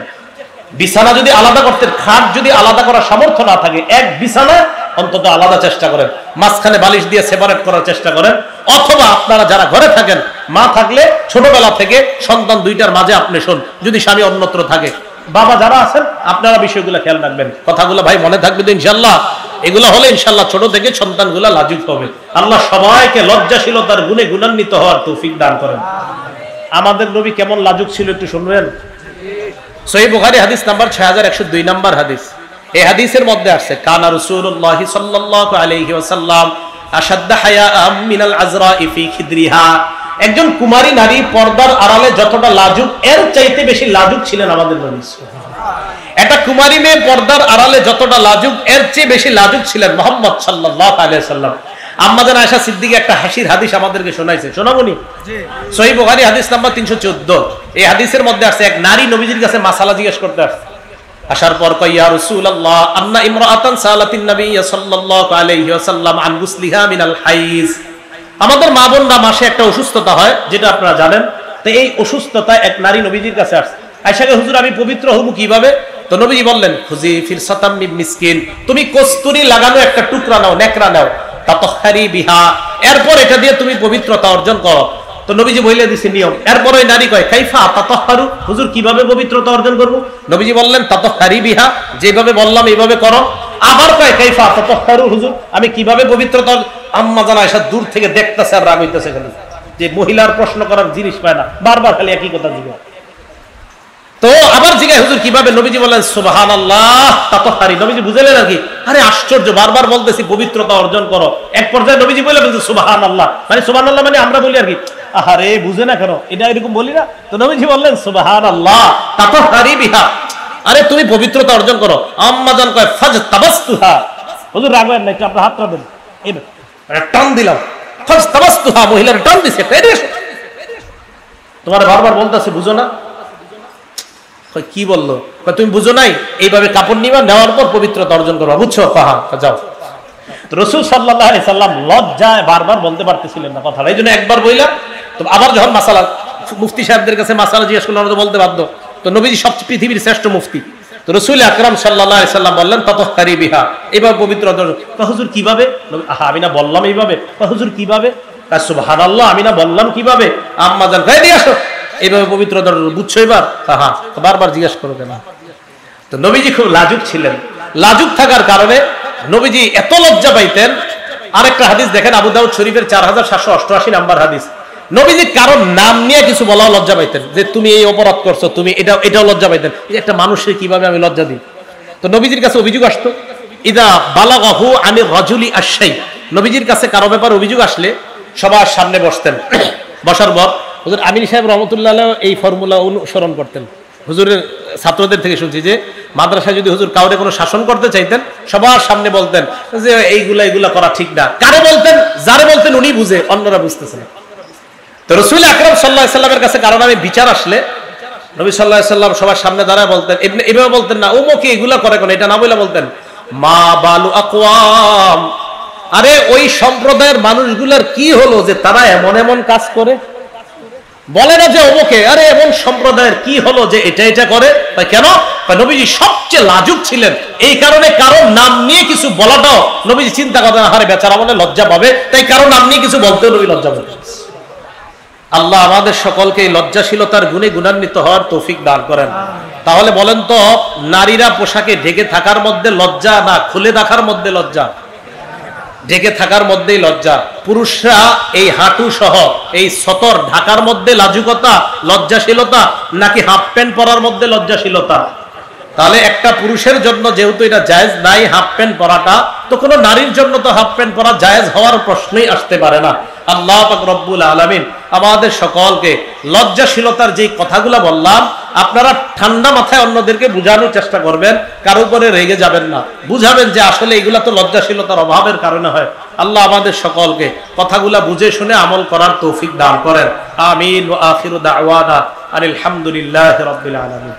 বিছানা যদি আলাদা করতে, খাট যদি আলাদা করার সামর্থ্য না থাকে, এক বিছানা অন্তত আলাদা চেষ্টা করেন, মাঝখানে বালিশ দিয়ে সেপারেট করার চেষ্টা করেন। অথবা আপনারা যারা ঘরে থাকেন, মা থাকলে ছোটবেলা থেকে সন্তান দুইটার মাঝে আপনি শোন, যদি স্বামী অন্যত্র থাকে। বাবা যারা আছেন, আপনারা বিষয়গুলো খেয়াল রাখবেন, কথাগুলো ভাই মনে থাকবে তো ইনশাল্লাহ। এগুলো হলে ইনশাল্লাহ ছোট থেকে সন্তানগুলা লাজুক হবে। আল্লাহ সবাইকে লজ্জাশীলতার গুণে গুণান্বিত হওয়ার তৌফিক দান করেন। আমাদের নবী কেমন লাজুক ছিল একটু শুনবেন। সহিহ বুখারী হাদিস নাম্বার 6102 নম্বর হাদিস। এই হাদিসের মধ্যে আছে, কানা রাসূলুল্লাহ সাল্লাল্লাহু আলাইহি ওয়াসাল্লাম আশাদ্দা হায়াআম মিনাল আযরা'i ফি খিদরিহা, একজন কুমারী নারী পর্দার আড়ালে যতটা লাজুক, এর চাইতে বেশি লাজুক ছিলেন আমাদের নবী। একটা কুমারী মেয়ে পর্দার আড়ালে যতটা লাজুক, এর চেয়ে বেশি লাজুক ছিলেন মুহাম্মদ সাল্লাল্লাহু আলাইহি ওয়াসাল্লাম। আম্মাজান আয়েশা সিদ্দিকা একটা হাসির হাদিস আমাদেরকে শোনাইছে, শোনাবনি? সহিহ বুখারী হাদিস নাম্বার 314। এই হাদিসের মধ্যে আছে এক নারী নবীজির কাছে মাসালা জিজ্ঞেস করতে আসছে। আসার পর কয়, ইয়া রাসূলুল্লাহ, আন্না ইমরাআতান সালাতিন নবী সাল্লাল্লাহু আলাইহি ওয়াসাল্লাম আন গুসলিহা মিনাল হাইজ। আমাদের মা বোনরা মাসে একটা অসুস্থতা হয়, যেটা আপনারা জানেন। তো এই অসুস্থতায় এক নারী নবীজির কাছে আসছে। আয়েশাকে, হুজুর আমি পবিত্র হব কিভাবে? তো নবীজি বললেন, খুজি ফিরসাতাম মিন মিসকিন, তুমি কস্তুরী লাগানো একটা টুকরা নাও, নেকড়া নাও, তাতাহহারি বিহা, এরপর এটা দিয়ে তুমি পবিত্রতা অর্জন করো। তো নবীজি বলে দিয়েছে নিয়ম। এরপর ওই নারী কয়, কাইফা তাতাহহারু, হুজুর কিভাবে পবিত্রতা অর্জন করব? নবীজি বললেন, তাতাহহারি বিহা, যেভাবে বললাম এইভাবে করো। আবার কয়, কাইফা তাতাহহারু, হুজুর আমি কিভাবে পবিত্রতা? আম্মা জান আয়েশা দূর থেকে দেখতেছে আর রাগ হইতেছে, খালি যে মহিলার প্রশ্ন করার জিনিস পায় না, বারবার খালি একই কথা জিজ্ঞাসা। তো আবার জিজ্ঞাসা, হুজুর কিভাবে? নবীজি বললেন, সুবহানাল্লাহ তাতাহহারি। নবীজি বুঝলেন নাকি? আরে আশ্চর্য, বারবার বলতেছি পবিত্রতা অর্জন করো। এক পর্যায়ে নবীজি বলে বলছে সুবহানাল্লাহ, মানে সুবহানাল্লাহ মানে আমরা বলি আর কি, আহারে বুঝে না কেন, এটা এরকম বলি না। তো নবীজি বললেন, সুবহানাল্লাহ তাতাহহারি বিহা, আরে তুমি পবিত্রতা অর্জন করো। আম্মা জান কয়, ফাজতাবাসতুহা, হুজুর রাগ হয় না, একটু আপনার হাতটা দেন, এইবার টান দিলাম, ফাজতাবাসতুহা, মহিলার টান দিছে, তোমার বারবার বলতেছে বুঝো না। কি বললো? তুমি বুঝো নাই, এইভাবে কাপড় নিবা, নেওয়ার পর পবিত্রতা অর্জন করবা, বুঝছো? যাও। রাসূল সাল্লাল্লাহু আলাইহি সাল্লাম লজ্জায় বারবার বলতে পারতেছিলেন না কথাটা, এই জন্য একবার বইলা। তো আবার যখন মাসালা মুফতি সাহেবদের কাছে মাসালা জিজ্ঞেস করলেন, ওরা তো বলতে বাধ্য। তো নবীজি সবচেয়ে পৃথিবীর শ্রেষ্ঠ মুফতি, তো রাসূল আকরাম সাল্লাল্লাহু আলাইহি সাল্লাম বললেন, তাতাহহারি বিহা, এইভাবে পবিত্রতা অর্জন। হুজুর কিভাবে? আমি না বললাম এইভাবে। হুজুর কিভাবে? সুবহানাল্লাহ, আমি না বললাম কিভাবে? আম্মা জান কয়, দিয়ে আসো, এইভাবে পবিত্রতা বুঝছো এবার? হ্যাঁ, বারবার জিজ্ঞাসা করো কেন? তো নবীজি খুব লাজুক ছিলেন। লাজুক থাকার কারণে নবীজি এত লজ্জা পাইতেন। আরেকটা হাদিস দেখেন, আবু দাউদ শরীফের 4788 নাম্বার হাদিস। নবীজি কারণ নাম নিয়ে কিছু বলাও লজ্জা পাইতেন, যে তুমি এই অপরাধ করছো, তুমি এটাও লজ্জা পাইতেন। একটা মানুষের কিভাবে আমি লজ্জা দিই? তো নবীজির কাছে অভিযোগ আসতো, ইদা বালাগাহু আনির রাজুলি আশাই, নবীজির কাছে কারো ব্যাপার অভিযোগ আসলে সবার সামনে বসতেন। বসার পর হুজুর আমিন সাহেব রহমতুল্লাহ এই ফর্মুলা অনুসরণ করতেন। হুজুরের ছাত্রদের থেকে শুনছি যে মাদ্রাসায় যদি হুজুর কাউরে কোনো শাসন করতে চাইতেন, সবার সামনে বলতেন যে এইগুলা করা ঠিক না। কারে বলতেন? যারে বলতেন উনি বুঝে, অন্যরা বুঝতেছে না। তো রাসূল আকরাম সাল্লাল্লাহু আলাইহি সাল্লামের কাছে কারণ আমি বিচার আসলে নবী সাল্লাল্লাহু আলাইহি সাল্লাম সবার সামনে দাঁড়ায় বলতেন, এভাবে বলতেন না, ওমকে এগুলা করে কেন, এটা না বলে বলতেন, মা বালু আকওয়াম, আরে ওই সম্প্রদায়ের মানুষগুলার কি হলো যে তারা এমন এমন কাজ করে? বলে না যে অমুকে, আরে এমন সম্প্রদায়ের কি হলো যে এটা করে। তাই কেন? নবীজি সবচেয়ে লাজুক ছিলেন, এই কারণে কারো নাম নিয়ে কিছু বলাটাও নবীজি চিন্তা করেন, আরে বেচারা মনে লজ্জা পাবে, তাই কারো নাম নিয়ে কিছু বলতেও নবী লজ্জা পাবে। আল্লাহ আমাদের সকলকে এই লজ্জাশীলতার গুণে গুণান্বিত হওয়ার তৌফিক দান করেন। তাহলে বলেন তো, নারীরা পোশাকে ঢেকে থাকার মধ্যে লজ্জা না খুলে দেখার মধ্যে লজ্জা? ঢেকে থাকার মধ্যেই লজ্জা। পুরুষরা এই হাঁটু সহ এই সতর ঢাকার মধ্যে লাজুকতা, লজ্জাশীলতা, নাকি হাফ প্যান্ট পরার মধ্যে লজ্জাশীলতা? তাহলে একটা পুরুষের জন্য যেহেতু এটা জায়েজ নাই হাফ প্যান্ট পরাটা, তো কোনো নারীর জন্য তো হাফ প্যান্ট পরা জায়েজ হওয়ার প্রশ্নই আসতে পারে না। আল্লাহ পাক রব্বুল আলামিন আমাদের সকলকে লজ্জাশীলতার যে কথাগুলো বললাম, আপনারা ঠান্ডা মাথায় অন্যদেরকে বোঝানোর চেষ্টা করবেন, কারো উপরে রেগে যাবেন না, বুঝাবেন যে আসলে এগুলা তো লজ্জাশীলতার অভাবের কারণে হয়। আল্লাহ আমাদের সকলকে কথাগুলা বুঝে শুনে আমল করার তৌফিক দান করেন। আমিন। ওয়া আখিরু দাওয়ানা আনিল হামদুলিল্লাহি রাব্বিল আলামিন।